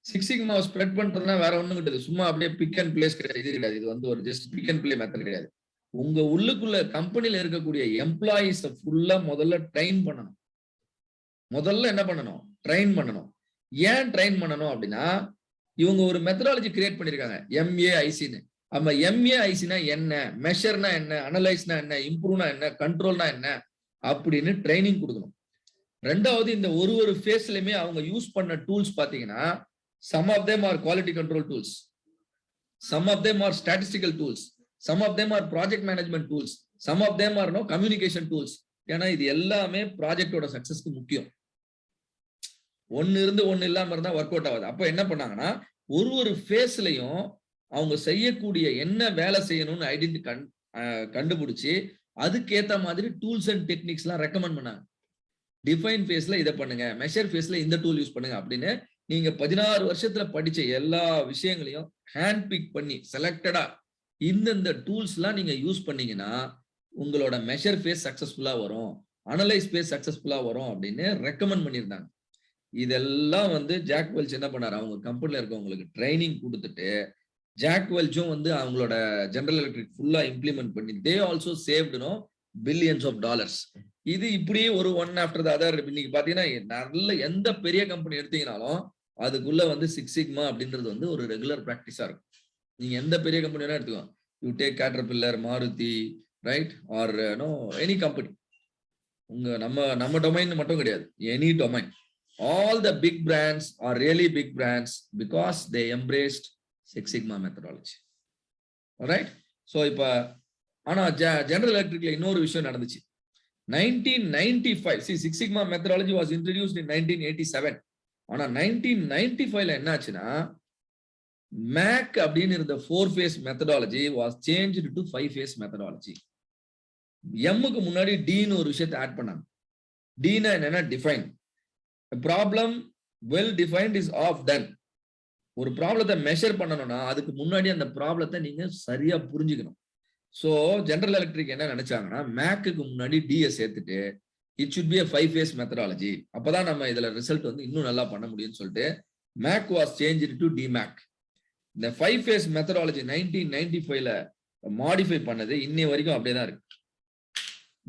6 சிக்மாவை ஸ்ப்ரெட் பண்றதுனா வேற ஒண்ணும் கிடையாது. சும்மா அப்படியே பிக் அண்ட் பிளேஸ் கிடையாது. இது கிடையாது. இது வந்து ஒரு just pick and play method கிடையாது. உங்க உள்ளுக்குள்ள கம்பெனில இருக்கக்கூடிய எம்ப்ளாயிஸ் ஃபுல்லா முதல்ல ட்ரெயின் பண்ணணும். முதல்ல என்ன பண்ணணும்? ட்ரெயின் பண்ணணும். ஏன் ட்ரெயின் பண்ணணும் அப்படின்னா இவங்க ஒரு மெத்தடாலஜி கிரியேட் பண்ணிருக்காங்க, MAICன்னு. அப்ப MAICனா என்ன, மெஷர்னா என்ன, அனலைஸ்னா என்ன, இம்ப்ரூவ்னா என்ன, கண்ட்ரோல்னா என்ன அப்படின்னு ட்ரைனிங் கொடுக்கணும். ரெண்டாவது, இந்த ஒரு ஃபேஸ்லயுமே அவங்க யூஸ் பண்ண டூல்ஸ் பாத்தீங்கன்னா some of them are quality control tools, some of them are statistical tools, some of them are project management tools, some of them are communication tools. ஏன்னா இது எல்லாமே ப்ராஜெக்டோட சக்சஸ்க்கு முக்கியம். ஒன்னு இருந்து ஒன்னு இல்லாம இருந்தா ஒர்க் அவுட் ஆகாது. அப்ப என்ன பண்ணாங்கன்னா ஒரு ஃபேஸ்லயும் அவங்க செய்யக்கூடிய என்ன வேலை செய்யணும்னு கண்டுபிடிச்சு அதுக்கேத்த மாதிரி டூல்ஸ் அண்ட் டெக்னிக்ஸ் எல்லாம் ரெக்கமெண்ட் பண்ணாங்க. டிஃபைன் ஃபேஸ்ல இதை பண்ணுங்க, மெஷர் ஃபேஸ்ல இந்த டூல் யூஸ் பண்ணுங்க அப்படின்னு நீங்க 16 வருஷத்துல படிச்ச எல்லா விஷயங்களையும் ஹேண்ட் பிக் பண்ணி செலக்டடா இந்த டூல்ஸ் எல்லாம் நீங்க யூஸ் பண்ணீங்கன்னா உங்களோட மெஷர் ஃபேஸ் சக்சஸ்ஃபுல்லா வரும், அனலைஸ் ஃபேஸ் சக்சஸ்ஃபுல்லா வரும் அப்படின்னு ரெக்கமெண்ட் பண்ணியிருந்தாங்க. இதெல்லாம் வந்து ஜாக் வெல்ச் என்ன பண்ணாரு, அவங்க கம்பெனில இருக்கவங்களுக்கு ட்ரைனிங் கொடுத்துட்டு ஜாக் வெல்ச்சும் வந்து அவங்களோட ஜெனரல் எலக்ட்ரிக் ஃபுல்லா இம்ப்ளிமெண்ட் பண்ணி they also saved billions of dollars. இது இப்படியே ஒரு ஒன் ஆஃப்டர் த அதர். இன்னைக்கு பாத்தீங்கன்னா நல்ல எந்த பெரிய கம்பெனி எடுத்தீங்கனாலும் அதுக்குள்ள வந்து 6 சிக்மா அப்படின்றது வந்து ஒரு ரெகுலர் பிராக்டிஸா இருக்கும். நீங்க எந்த பெரிய கம்பெனி வேணா எடுத்துக்கோங்க, you take caterpillar, Maruti, right, or any company. உங்க நம்ம டொமைன் மட்டும் கிடையாது, any domain. All the big brands are really big brands because they embraced 6 Sigma methodology. Alright? So, இப்ப ஆனா ஜெனரல் எலக்ட்ரிக்ல இன்னொரு விஷயம் நடந்துச்சு. 1995, see 6 Sigma methodology was introduced in 1987. ஆனா 1995ல என்னாச்சுன்னா MAC அப்படின்னு இருந்த 4 phase methodology was changed to 5 phase methodology. M-க்கு முன்னாடி D-ன்னு ஒரு விஷயத்தை ஆட் பண்ணாங்க. D-னா என்னன்னா define. A problem well defined is off done. ஒரு ப்ராப்ளத்தை மெஷர் பண்ணணும்னா அதுக்கு முன்னாடி அந்த ப்ராப்ளத்தை நீங்க சரியா புரிஞ்சுக்கணும். சோ ஜெனரல் எலக்ட்ரிக் என்ன நினைச்சாங்கன்னா மேக்கு முன்னாடி டியை சேர்த்துட்டு it should be a 5 phase methodology. அப்பதான் நம்ம இதுல ரிசல்ட் வந்து இன்னும் நல்லா பண்ண முடியும்னு சொல்லிட்டு make was changed to DMAC. இந்த 5 phase methodology 1995ல மாடிஃபை பண்ணது இன்னை வரைக்கும் அப்படியே தான் இருக்கு.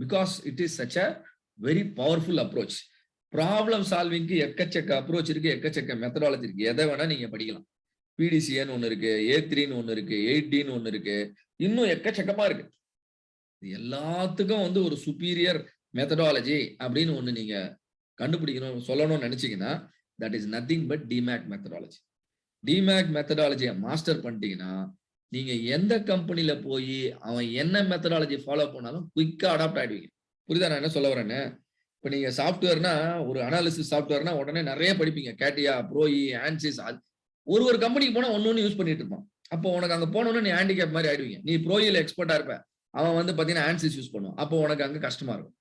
Because it is such a very powerful approach. Problem சால்விங்க்கு எக்கச்சக்க அப்ரோச் இருக்கு, எக்கச்சக்க மெத்தடாலஜி இருக்கு. எதை வேணா நீங்க படிக்கலாம். பிடிசிஎன்னு ஒண்ணு இருக்கு, A3ன்னு ஒண்ணு இருக்கு, 8Dன்னு ஒண்ணு இருக்கு, இன்னும் எக்கச்சக்கமா இருக்கு. எல்லாத்துக்கும் வந்து ஒரு சுப்பீரியர் மெத்தடாலஜி அப்படின்னு ஒண்ணு நீங்க கண்டுபிடிக்கணும் சொல்லணும்னு நினைச்சீங்கன்னா that is nothing but DMAIC methodology. DMAIC மெத்தடாலஜியை மாஸ்டர் பண்ணிட்டீங்கன்னா நீங்க எந்த கம்பெனில போய் அவன் என்ன மெத்தடாலஜி ஃபாலோ பண்ணாலும் குயிக்கா அடாப்ட் ஆயிடுவீங்க. புரியுதா நான் என்ன சொல்ல வரேன்னு? இப்ப நீங்க சாஃப்ட்வேர்னா ஒரு அனாலிசிஸ் சாஃப்ட்வேர்னா உடனே நிறைய படிப்பீங்க. கேட்டியா, ப்ரோஇ, ஆன்சிஸ். ஒரு கம்பெனிக்கு போனா ஒன்னு யூஸ் பண்ணிட்டு இருப்பான். அப்போ உனக்கு அங்க போனோன்னு நீ ஹேண்டிகேப் மாதிரி ஆயிடுவீங்க. நீ ப்ரோஇல எக்ஸ்பர்ட்டா இருப்ப, அவன் வந்து பாத்தீங்கன்னா ஆன்சிஸ் யூஸ் பண்ணுவான். அப்போ உனக்கு அங்க கஷ்டமா இருக்கும்.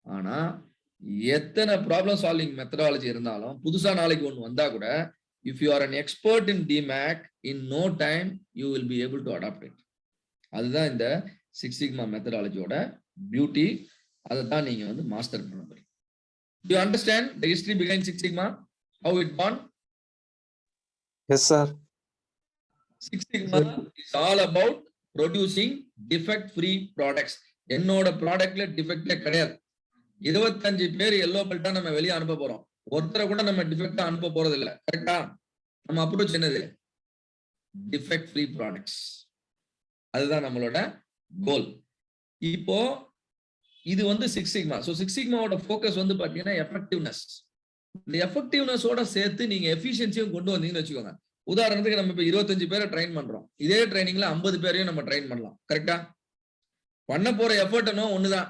ஆனா எத்தனை ப்ராப்ளம் சால்விங் மெத்தடாலஜி இருந்தாலும் புதுசா நாளைக்கு ஒண்ணு வந்தா கூட if you are an expert in DMAC, in no time you will be able to adapt it. அதுதான் இந்த சிக்ஸ் சிக்மா மெத்தடாலஜியோட பியூட்டி. அதை தான் நீங்க வந்து மாஸ்டர் பண்ண போறீங்க. Do you understand the history behind Six Sigma? How it born? Yes, sir. Six Sigma is all about producing defect-free products. என்னோட ப்ராடக்ட்ல டிஃபெக்டே கிடையாது. 25 பேர் எல்லோ பெல்ட்டா நம்ம வெளியே அனுப்ப போறோம். ஒருத்தரை கூட நம்ம டிஃபெக்டா அனுப்ப போறது இல்லை. கரெக்டா? நம்ம அப்ரோச் என்னது? Defect free products. அதுதான் நம்மளோட கோல். இப்போ இது வந்து சிக்ஸ் சிக்மா. ஸோ சிக்ஸ் சிக்மாவோட ஃபோக்கஸ் வந்து பாத்தீங்கன்னா எஃபெக்டிவ்னஸ். இந்த எஃபெக்டிவ்னஸோட சேர்த்து நீங்க எஃபிஷியன்சியும் கொண்டு வந்தீங்கன்னு வச்சுக்கோங்க. உதாரணத்துக்கு நம்ம இப்ப 25 பேரை ட்ரெயின் பண்றோம். இதே ட்ரைனிங்ல 50 பேரையும் நம்ம ட்ரெயின் பண்ணலாம். கரெக்டா? பண்ண போற எஃபர்ட்னும் ஒண்ணுதான்.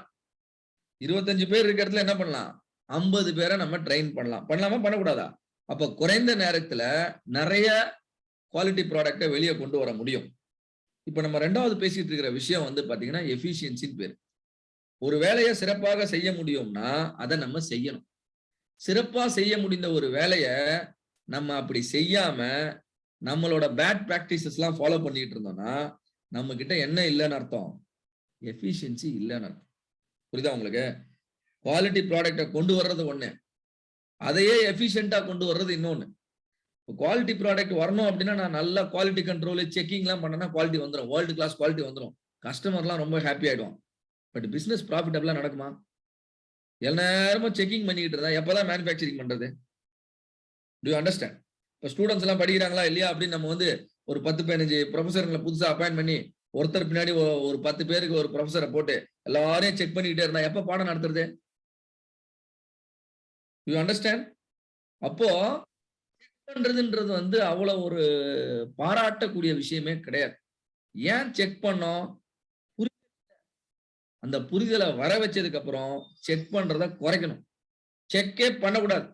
25 பேர் இருக்க இடத்துல என்ன பண்ணலாம்? 50 பேரை நம்ம ட்ரெயின் பண்ணலாம். பண்ணலாமா, பண்ணக்கூடாதா? அப்ப குறைந்த நேரத்துல நிறைய குவாலிட்டி ப்ராடக்டை வெளியே கொண்டு வர முடியும். இப்ப நம்ம ரெண்டாவது பேசிட்டு இருக்கிற விஷயம் வந்து பாத்தீங்கன்னா எஃபிஷியன்சின்னு பேரு. ஒரு வேலையை சிறப்பாக செய்ய முடியும்னா அதை நம்ம செய்யணும். சிறப்பா செய்ய முடிந்த ஒரு வேலையை நம்ம அப்படி செய்யாம நம்மளோட பேட் பிராக்டிசஸ் எல்லாம் ஃபாலோ பண்ணிட்டு இருந்தோம்னா நம்ம கிட்ட என்ன இல்லைன்னு அர்த்தம்? எஃபிஷியன்சி இல்லைன்னு அர்த்தம். புரியுதா உங்களுக்கு? குவாலிட்டி ப்ராடக்டை கொண்டு வர்றது ஒண்ணு, அதையே எஃபிஷியன்டா கொண்டு வர்றது இன்னொன்னு. குவாலிட்டி ப்ராடக்ட் வரணும் அப்படின்னா நான் நல்ல குவாலிட்டி கண்ட்ரோல் செக்கிங் எல்லாம் பண்ணனா குவாலிட்டி வந்துடும், வேர்ல்டு கிளாஸ் குவாலிட்டி வந்துடும், கஸ்டமர்லாம் ரொம்ப ஹாப்பி ஆயிடும். பட் பிசினஸ் ப்ராஃபிட்டபிளா நடக்குமா? எல்லா நேரமும் செக்கிங் பண்ணிட்டு இருந்தா எப்பதான் மேனுஃபேக்சரிங் பண்றது? To you understand? இப்போ ஸ்டூடெண்ட்ஸ் எல்லாம் படிக்கிறாங்களா இல்லையா அப்படின்னு நம்ம வந்து ஒரு 10-15 ப்ரொஃபஸர்களை புதுசா அப்பாயின்ட் பண்ணி ஒருத்தர் பின்னாடி ஒரு 10 பேருக்கு ஒரு ப்ரொஃபஸரை போட்டு எல்லாரையும் செக் பண்ணிக்கிட்டே இருந்தா எப்ப பாடம் நடத்துறது? You understand? அப்போ செக் பண்றதுன்றது வந்து அவ்வளவு ஒரு பாராட்டக்கூடிய விஷயமே கிடையாது. ஏன் செக் பண்ணோம்? அந்த புரிதலை வர வச்சதுக்கு அப்புறம் செக் பண்றத குறைக்கணும். செக்கே பண்ணக்கூடாது.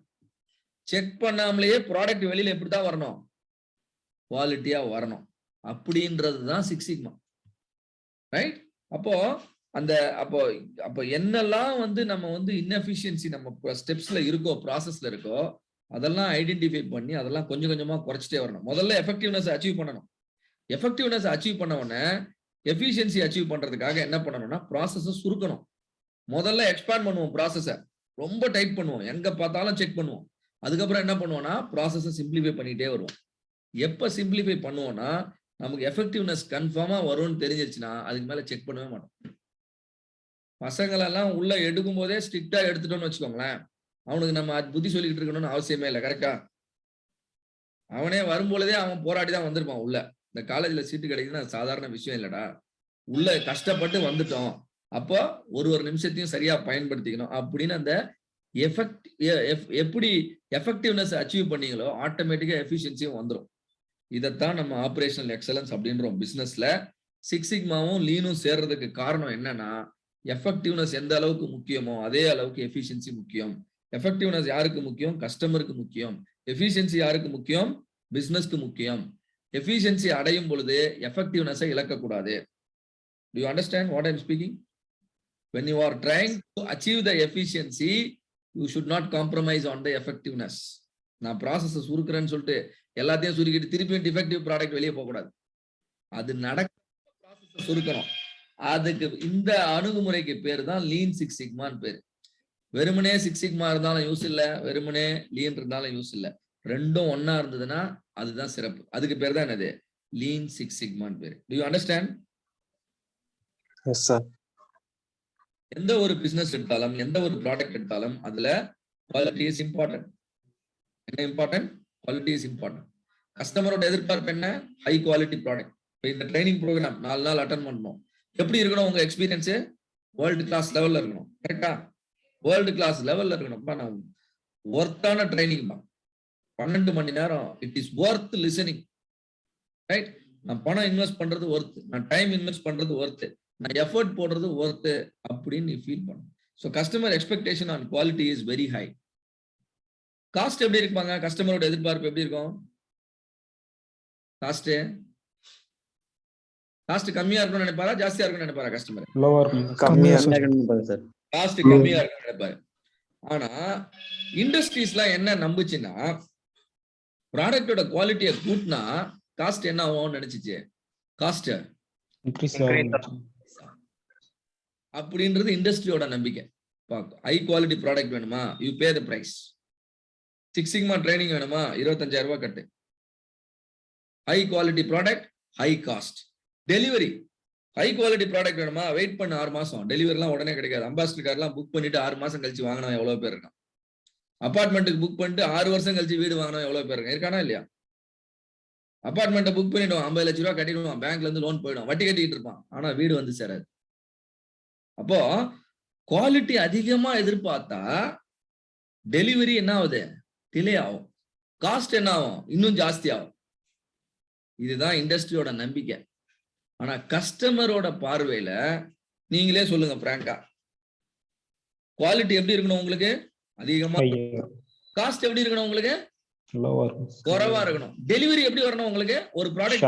செக் பண்ணாமலேயே ப்ராடக்ட் வெளியில எப்படிதான் வரணும்? குவாலிட்டியா வரணும். அப்படின்றதுதான் சிக்ஸ் சிக்மா. ரைட்? அப்போ அந்த அப்போ என்னெல்லாம் வந்து நம்ம வந்து இன்எஃபிஷியன்சி நம்ம ஸ்டெப்ஸ்ல இருக்கோ, ப்ராசஸ்ல இருக்கோ, அதெல்லாம் ஐடென்டிஃபை பண்ணி அதெல்லாம் கொஞ்சம் கொஞ்சமா குறைச்சிட்டே வரணும். முதல்ல எஃபெக்டிவ்னஸ் அச்சீவ் பண்ணணும். எஃபெக்டிவ்னஸ் அச்சீவ் பண்ண உடனே எஃபிஷியன்சி அச்சீவ் பண்றதுக்காக என்ன பண்ணணும்னா ப்ராசஸை சுருக்கணும். முதல்ல எக்ஸ்பேண்ட் பண்ணுவோம், ப்ராசஸை ரொம்ப டைட் பண்ணுவோம், எங்க பார்த்தாலும் செக் பண்ணுவோம். அதுக்கப்புறம் என்ன பண்ணுவோம்னா ப்ராசஸை சிம்பிளிஃபை பண்ணிட்டே வருவோம். எப்ப சிம்பிளிஃபை பண்ணுவோம்னா நமக்கு எஃபெக்டிவ்னஸ் கன்ஃபார்மா வரும்னு தெரிஞ்சிருச்சுன்னா அதுக்கு மேல செக் பண்ணவே மாட்டோம். பசங்களெல்லாம் உள்ள எடுக்கும் போதே ஸ்ட்ரிக்டா எடுத்துட்டோம்னு வச்சுக்கோங்களேன், அவனுக்கு நம்ம புத்தி சொல்லிக்கிட்டு இருக்கணும்னு அவசியமே இல்லை. கரெக்டா? அவனே வரும்பொழுதே அவன் போராடி தான் வந்திருப்பான் உள்ள. இந்த காலேஜ்ல சீட்டு கிடைக்குதுன்னா சாதாரண விஷயம் இல்லடா. உள்ள கஷ்டப்பட்டு வந்துட்டோம், அப்போ ஒரு நிமிஷத்தையும் சரியா பயன்படுத்திக்கணும் அப்படின்னு அந்த எப்படி எஃபெக்டிவ்னஸ் அச்சீவ் பண்ணீங்களோ ஆட்டோமேட்டிக்கா எஃபிஷியன்சியும் வந்துடும். இதைத்தான் நம்ம ஆபரேஷனல் எக்ஸலன்ஸ் அப்படின்றோம் பிசினஸ்ல. சிக்ஸ் சிக்மாவும் லீனும் சேர்றதுக்கு காரணம் என்னன்னா எஃபெக்டிவ்னஸ் எந்த அளவுக்கு முக்கியமோ அதே அளவுக்கு எஃபிஷியன்சி முக்கியம். எஃபெக்டிவ்னஸ் யாருக்கு முக்கியம்? கஸ்டமருக்கு முக்கியம். எஃபிஷியன்சி யாருக்கு முக்கியம்? பிசினஸ்க்கு முக்கியம். எஃபிஷியன்சி அடையும் பொழுது எஃபெக்டிவ்னஸை இழக்கக்கூடாது. Do you understand what I'm speaking? When you are trying to achieve the efficiency, you should not compromise on the effectiveness. நான் ப்ராசஸ் சுருக்குறேன்னு சொல்லிட்டு எல்லாத்தையும் சுருக்கிட்டு திருப்பியும் டிஃபெக்டிவ் ப்ராடக்ட் வெளியே போகக்கூடாது. அது ப்ராசஸ் சுருக்கணும். அதுக்கு இந்த அணுகுமுறைக்கு பேர் தான் லீன் சிக்ஸ் சிக்மான்னு பேரு. வெறுமனே சிக்ஸ் சிக்மா இருந்தாலும் யூஸ் இல்லை, வெறுமனே லீன் இருந்தாலும் யூஸ் இல்லை. ரெண்டும் ஒன்னா இருந்ததுன்னா அதுதான் சிறப்பு. அதுக்கு பேர் தான் என்னது? லீன் சிக்ஸ் சிக்மான்னு பேரு. Do you understand? Yes, sir. எந்த ஒரு பிசினஸ் எடுத்தாலும் எந்த ஒரு ப்ராடக்ட் எடுத்தாலும் அதுல குவாலிட்டி இஸ் இம்பார்ட்டன்ட். என்ன இம்பார்ட்டன்ட்? Quality is important. கஸ்டமரோட எதிர்பார்ப்பு என்ன? High quality product. இந்த ட்ரைனிங் ப்ரோக்ராம் 4 நாள் அட்டன் பண்ணணும். எப்படி இருக்கணும் உங்க எக்ஸ்பீரியன்ஸ்? வேர்ல்டு கிளாஸ் லெவல்ல இருக்கணும். கரெக்டா? வேர்ல்டு கிளாஸ் லெவல்ல இருக்கணும்ப்பா. நான் ஒர்த்தான ட்ரைனிங் தான். 12 மணி நேரம். It is worth listening. Right? நான் பணம் இன்வெஸ்ட் பண்றது ஒர்த், நான் டைம் இன்வெஸ்ட் பண்றது ஒர்த், நான் எஃபர்ட் போடுறது ஒர்த் அப்படின்னு நீ ஃபீல் பண்ணணும். So customer expectation on quality is very high. Cost எப்படி இருப்பாங்க? கஸ்டமரோட எதிர்பார்ப்பு எப்படி இருக்கும்? காஸ்ட் கம்மியா இருக்கணும்னு நினைப்பாரா, ஜாஸ்தியா இருக்கணும்னு நினைப்பாரா? கஸ்டமர் கம்மியா சார். காஸ்ட் கம்மியா இருக்கணும்னு நினைப்பாரு. ஆனா இண்டஸ்ட்ரீஸ்லாம் என்ன நம்புச்சுன்னா, ப்ராடக்டோட குவாலிட்டியை கூட்டினா காஸ்ட் என்ன ஆகும்னு நினைச்சிச்சு. காஸ்ட் அப்படின்றது இண்டஸ்ட்ரியோட நம்பிக்கை. ஹை குவாலிட்டி ப்ராடக்ட் வேணுமா, you pay the price. 6 sigma training வேணுமா, 25,000 ரூபாய் கட்டு. High quality product, high cost. Delivery high quality product வேணுமா, வெயிட் பண்ண 6 மாசம். டெலிவரிலாம் உடனே கிடைக்காது. அம்பாசிடர் கார்லாம் புக் பண்ணிட்டு 6 மாசம் கழிச்சு வாங்கினா எவ்வளவு பேர் இருக்கான்? அபார்ட்மெண்ட்டுக்கு புக் பண்ணிட்டு 6 வருஷம் கழிச்சு வீடு வாங்கினா எவ்வளவு பேர் இருக்கானா இல்லையா? அபார்ட்மெண்ட்டை புக் பண்ணிடுவான், 50 லட்சம் ரூபாய் கட்டிடுவான், பேங்க்ல இருந்து லோன் போயிடும், வட்டி கட்டிட்டு இருப்பான், ஆனா வீடு வந்து சேராது. அப்போ குவாலிட்டி அதிகமா எதிர்பார்த்தா டெலிவரி என்ன ஆகுது? டிலே ஆகும். காஸ்ட் என்ன ஆகும்? இன்னும் ஜாஸ்தி ஆகும். இதுதான் இண்டஸ்ட்ரியோட நம்பிக்கை. ஆனா கஸ்டமரோட பார்வையில நீங்களே சொல்லுங்க பிராங்கா, குவாலிட்டி எப்படி இருக்கணும் உங்களுக்கு? அதிகமா. காஸ்ட் எப்படி இருக்கணும் உங்களுக்கு? குறைவா இருக்கணும். டெலிவரி எப்படி வரணும் உங்களுக்கு? ஒரு ப்ராடக்ட்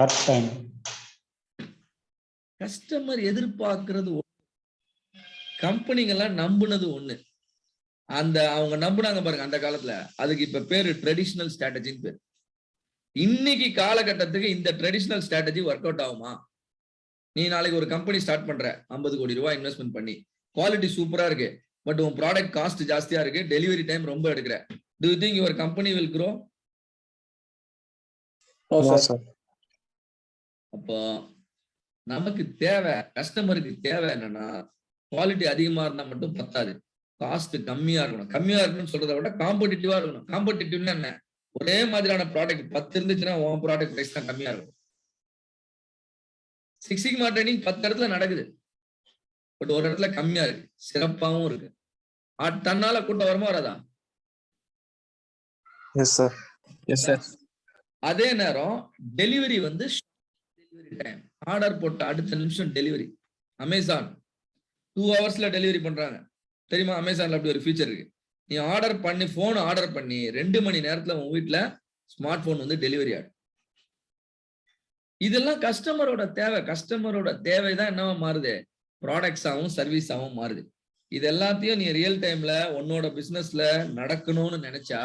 கஸ்டமர் எதிர்பார்க்கிறது கம்பெனிங்கெல்லாம் நம்புனது ஒண்ணு. அந்த அவங்க நம்புனாங்க பாருங்க அந்த காலத்துல, அதுக்கு இப்ப பேரு ட்ரெடிஷனல் ஸ்ட்ராட்டஜின்னு பேரு. இன்னைக்கு காலகட்டத்துக்கு இந்த ட்ரெடிஷனல் ஸ்ட்ராட்டஜி ஒர்க் அவுட் ஆகுமா? நீ நாளைக்கு ஒரு கம்பெனி ஸ்டார்ட் பண்ற, 50 கோடி ரூபாய் இன்வெஸ்ட்மெண்ட் பண்ணி, குவாலிட்டி சூப்பரா இருக்கு, பட் உன் ப்ராடக்ட் காஸ்ட் ஜாஸ்தியா இருக்கு, டெலிவரி டைம் ரொம்ப எடுக்கிற. Do you think your company will grow? அப்போ நமக்கு தேவை, கஸ்டமருக்கு தேவை என்னன்னா, குவாலிட்டி அதிகமா இருந்தா மட்டும் பத்தாது, காஸ்ட் கம்மியா இருக்கணும். கம்மியா இருக்கணும்னு சொல்றதை விட காம்படிட்டிவா இருக்கணும். காம்படிட்டிவ்னா என்ன? ஒரே மாதிரியான ப்ராடக்ட் 10 இருந்துச்சுன்னா உன் ப்ராடக்ட் பிரைஸ் தான் கம்மியா இருக்கும். 6 சிக்மா ட்ரைனிங் 10 இடத்துல நடக்குது, பட் ஒரு இடத்துல கம்மியா இருக்கு, சிறப்பாகவும் இருக்கு. தன்னால கூட்டம் வருமா வராதா? அதே நேரம் டெலிவரி வந்து டெலிவரி டைம், ஆர்டர் போட்ட அடுத்த நிமிஷம் டெலிவரி. அமேசான் 2 ஹவர்ஸ்ல டெலிவரி பண்றாங்க தெரியுமா? அமேசான்ல அப்படி ஒரு ஃபீச்சர் இருக்கு. நீ ஆர்டர் பண்ணி, போன் ஆர்டர் பண்ணி 2 மணி நேரத்துல உன் வீட்டுல ஸ்மார்ட் போன் வந்து டெலிவரி ஆகும். இதெல்லாம் கஸ்டமரோட தேவை. கஸ்டமரோட தேவைதான் என்னவா மாறுது? ப்ராடக்ட்ஸாவும் சர்வீஸாவும் மாறுது. இது எல்லாத்தையும் நீ ரியல் டைம்ல உன்னோட பிசினஸ்ல நடக்கணும்னு நினைச்சா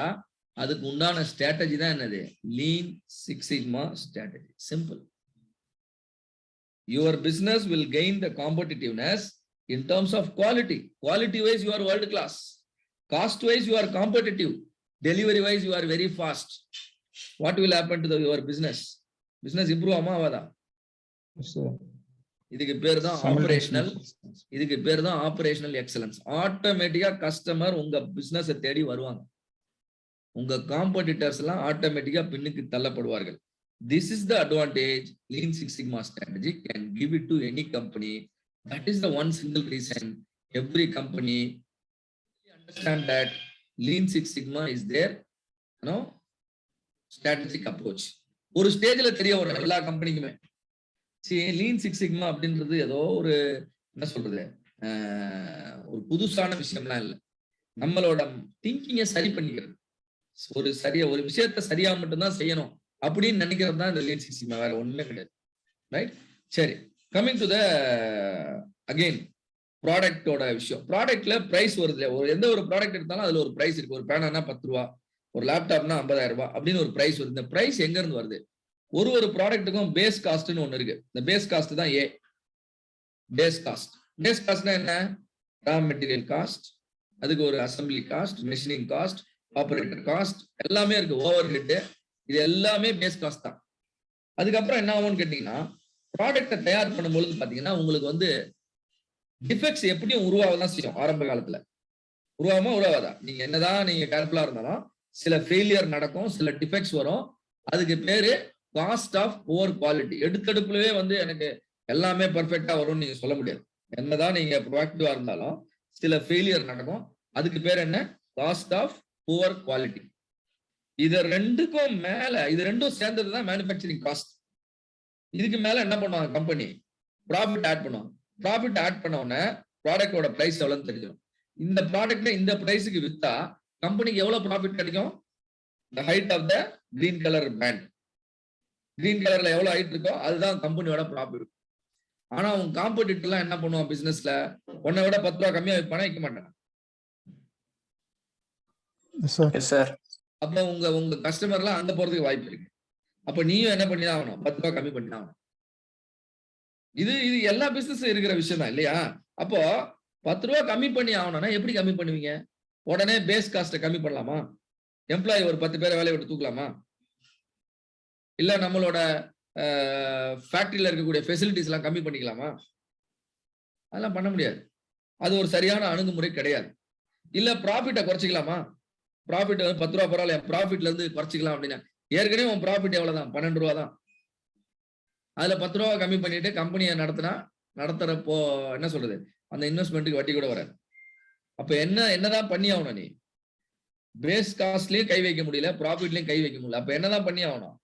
அதுக்கு உண்டான ஸ்ட்ராட்டஜி தான் என்னது? Lean six sigma strategy. Simple. Your business will gain the competitiveness in terms of quality. Quality wise you are world class. Cost wise you are competitive. Delivery wise you are very fast. What will happen to your business? Business improve ஆமா ஆவாதா? இதுக்கு பேர் தான் operational. இதுக்கு பேர் தான் operational excellence. ஆட்டோமேட்டிக்கா customer உங்க business தேடி வருவாங்க. உங்க காம்படிட்டர்ஸ் எல்லாம் ஆட்டோமேட்டிக்கா பின்னுக்கு தள்ளப்படுவார்கள். This is the advantage Lean Six Sigma strategy can give it to any company. That is the one single reason every company understand that Lean Six Sigma is their, strategic approach. ஒரு ஸ்டேஜ்ல தெரிய வரும் எல்லா கம்பெனிக்குமே. Lean six sigma அப்படின்றது ஏதோ ஒரு என்ன சொல்றது, ஒரு புதுசான விஷயம்லாம் இல்லை. நம்மளோட திங்கிங்கை சரி பண்ணிக்கிறது. ஒரு விஷயத்த சரியா மட்டும்தான் செய்யணும் அப்படின்னு நினைக்கிறது தான் இந்த லீன் சிக்ஸ் சிக்மா, வேற ஒண்ணுமே கிடையாது. ரைட்? சரி, கமிங் டு த அகெயின் ப்ராடக்டோட விஷயம். ப்ராடக்ட்ல பிரைஸ் வருது. எந்த ஒரு ப்ராடக்ட் எடுத்தாலும் அதுல ஒரு பிரைஸ் இருக்கு. ஒரு பேனானா 10 ரூபா, ஒரு லேப்டாப்னா 50,000 ரூபாய் அப்படின்னு ஒரு பிரைஸ் வருது. இந்த பிரைஸ் எங்க இருந்து வருது? ஒரு ப்ராடக்ட்டுக்கும் பேஸ் காஸ்ட்னு ஒண்ணு இருக்கு. இந்த பேஸ் காஸ்ட் தான் ஏ. Base cost. பேஸ் காஸ்ட்னா என்ன? ரா மெட்டீரியல் காஸ்ட், அதுக்கு ஒரு assembly cost, machining cost, operator cost எல்லாமே இருக்கு, ஓவர் ஹெட், இது எல்லாமே பேஸ் காஸ்ட் தான். அதுக்கப்புறம் என்ன ஆகும்னு கேட்டீங்கன்னா, ப்ராடக்டை தயார் பண்ணும்போது பாத்தீங்கன்னா உங்களுக்கு வந்து டிஃபெக்ட்ஸ் எப்படியும் உருவாகதான் செய்யும். ஆரம்ப காலத்துல உருவாகாதா? நீங்க என்னதான் நீங்க கேர்ஃபுல்லா இருந்தாலும் சில ஃபெயிலியர் நடக்கும், சில டிஃபெக்ட்ஸ் வரும். அதுக்கு பேரு காஸ்ட் ஆஃப் புவர் குவாலிட்டி. எடுத்தடுப்புலவே வந்து எனக்கு எல்லாமே பெர்ஃபெக்டா வரும்னு நீங்க சொல்ல முடியாது. என்னதான் நீங்க ப்ரோஆக்டிவா இருந்தாலும் சில ஃபெயிலியர் நடக்கும். அதுக்கு பேர் என்ன? Cost of poor quality. இது ரெண்டுக்கும் மேல, இது ரெண்டும் சேர்ந்ததுதான் மேனுஃபேக்சரிங் காஸ்ட். இதுக்கு மேல என்ன பண்ணுவாங்க கம்பெனி? ப்ராஃபிட் ஆட் பண்ணுவாங்க. ப்ராஃபிட் ஆட் பண்ண உடனே ப்ராடக்டோட பிரைஸ் எவ்வளவுன்னு தெரிஞ்சிடும். இந்த ப்ராடக்ட்ல இந்த பிரைஸுக்கு வித்தா கம்பெனிக்கு எவ்வளவு ப்ராஃபிட் கிடைக்கும்? the height of the green color band. Green கலர்ல எவ்வளவு ஹைட் இருக்கோ அதுதான் கம்பெனியோட ப்ராஃபிட். ஆனா உங்க காம்படிட்டர் எல்லாம் என்ன பண்ணுவான் பிசினஸ்ல? உன்னை விட 10 ரூபா கம்மியா வைப்பானா? வைக்க மாட்டாங்க. அப்ப உங்க கஸ்டமர் எல்லாம் அங்க போறதுக்கு வாய்ப்பு இருக்கு. அப்ப நீயும் என்ன பண்ணிதான் ஆகணும்? 10 ரூபா கம்மி பண்ணிதான் ஆகணும். இது எல்லா பிசினஸ் இருக்கிற விஷயம் தான் இல்லையா? அப்போ 10 ரூபா கம்மி பண்ணி ஆகணும்னா எப்படி கம்மி பண்ணுவீங்க? உடனே பேஸ் காஸ்ட கம்மி பண்ணலாமா? எம்ப்ளாயி ஒரு 10 பேரை வேலையை விட்டு தூக்கலாமா? இல்ல நம்மளோட ஃபேக்டரியில இருக்கக்கூடிய ஃபெசிலிட்டிஸ் எல்லாம் கம்மி பண்ணிக்கலாமா? அதெல்லாம் பண்ண முடியாது. அது ஒரு சரியான அணுகுமுறை கிடையாது. இல்ல ப்ராஃபிட்டை குறைச்சிக்கலாமா? ப்ராஃபிட் 10 ரூபா பரவாயில்ல, ப்ராஃபிட்ல இருந்து குறைச்சிக்கலாம் அப்படின்னா ஏற்கனவே உன் ப்ராஃபிட் எவ்வளவுதான்? 12 ரூபா தான். அதுல 10 ரூபா கம்மி பண்ணிட்டு கம்பெனியை நடத்துறப்போ என்ன சொல்றது? அந்த இன்வெஸ்ட்மெண்ட்டுக்கு வட்டி கூட வராது. அப்ப என்னதான் பண்ணி ஆகணும்? நீ பேஸ் காஸ்ட்லயும் கை வைக்க முடியல, ப்ராஃபிட்லயும் கை வைக்க முடியல. அப்ப என்னதான் பண்ணி ஆகணும்?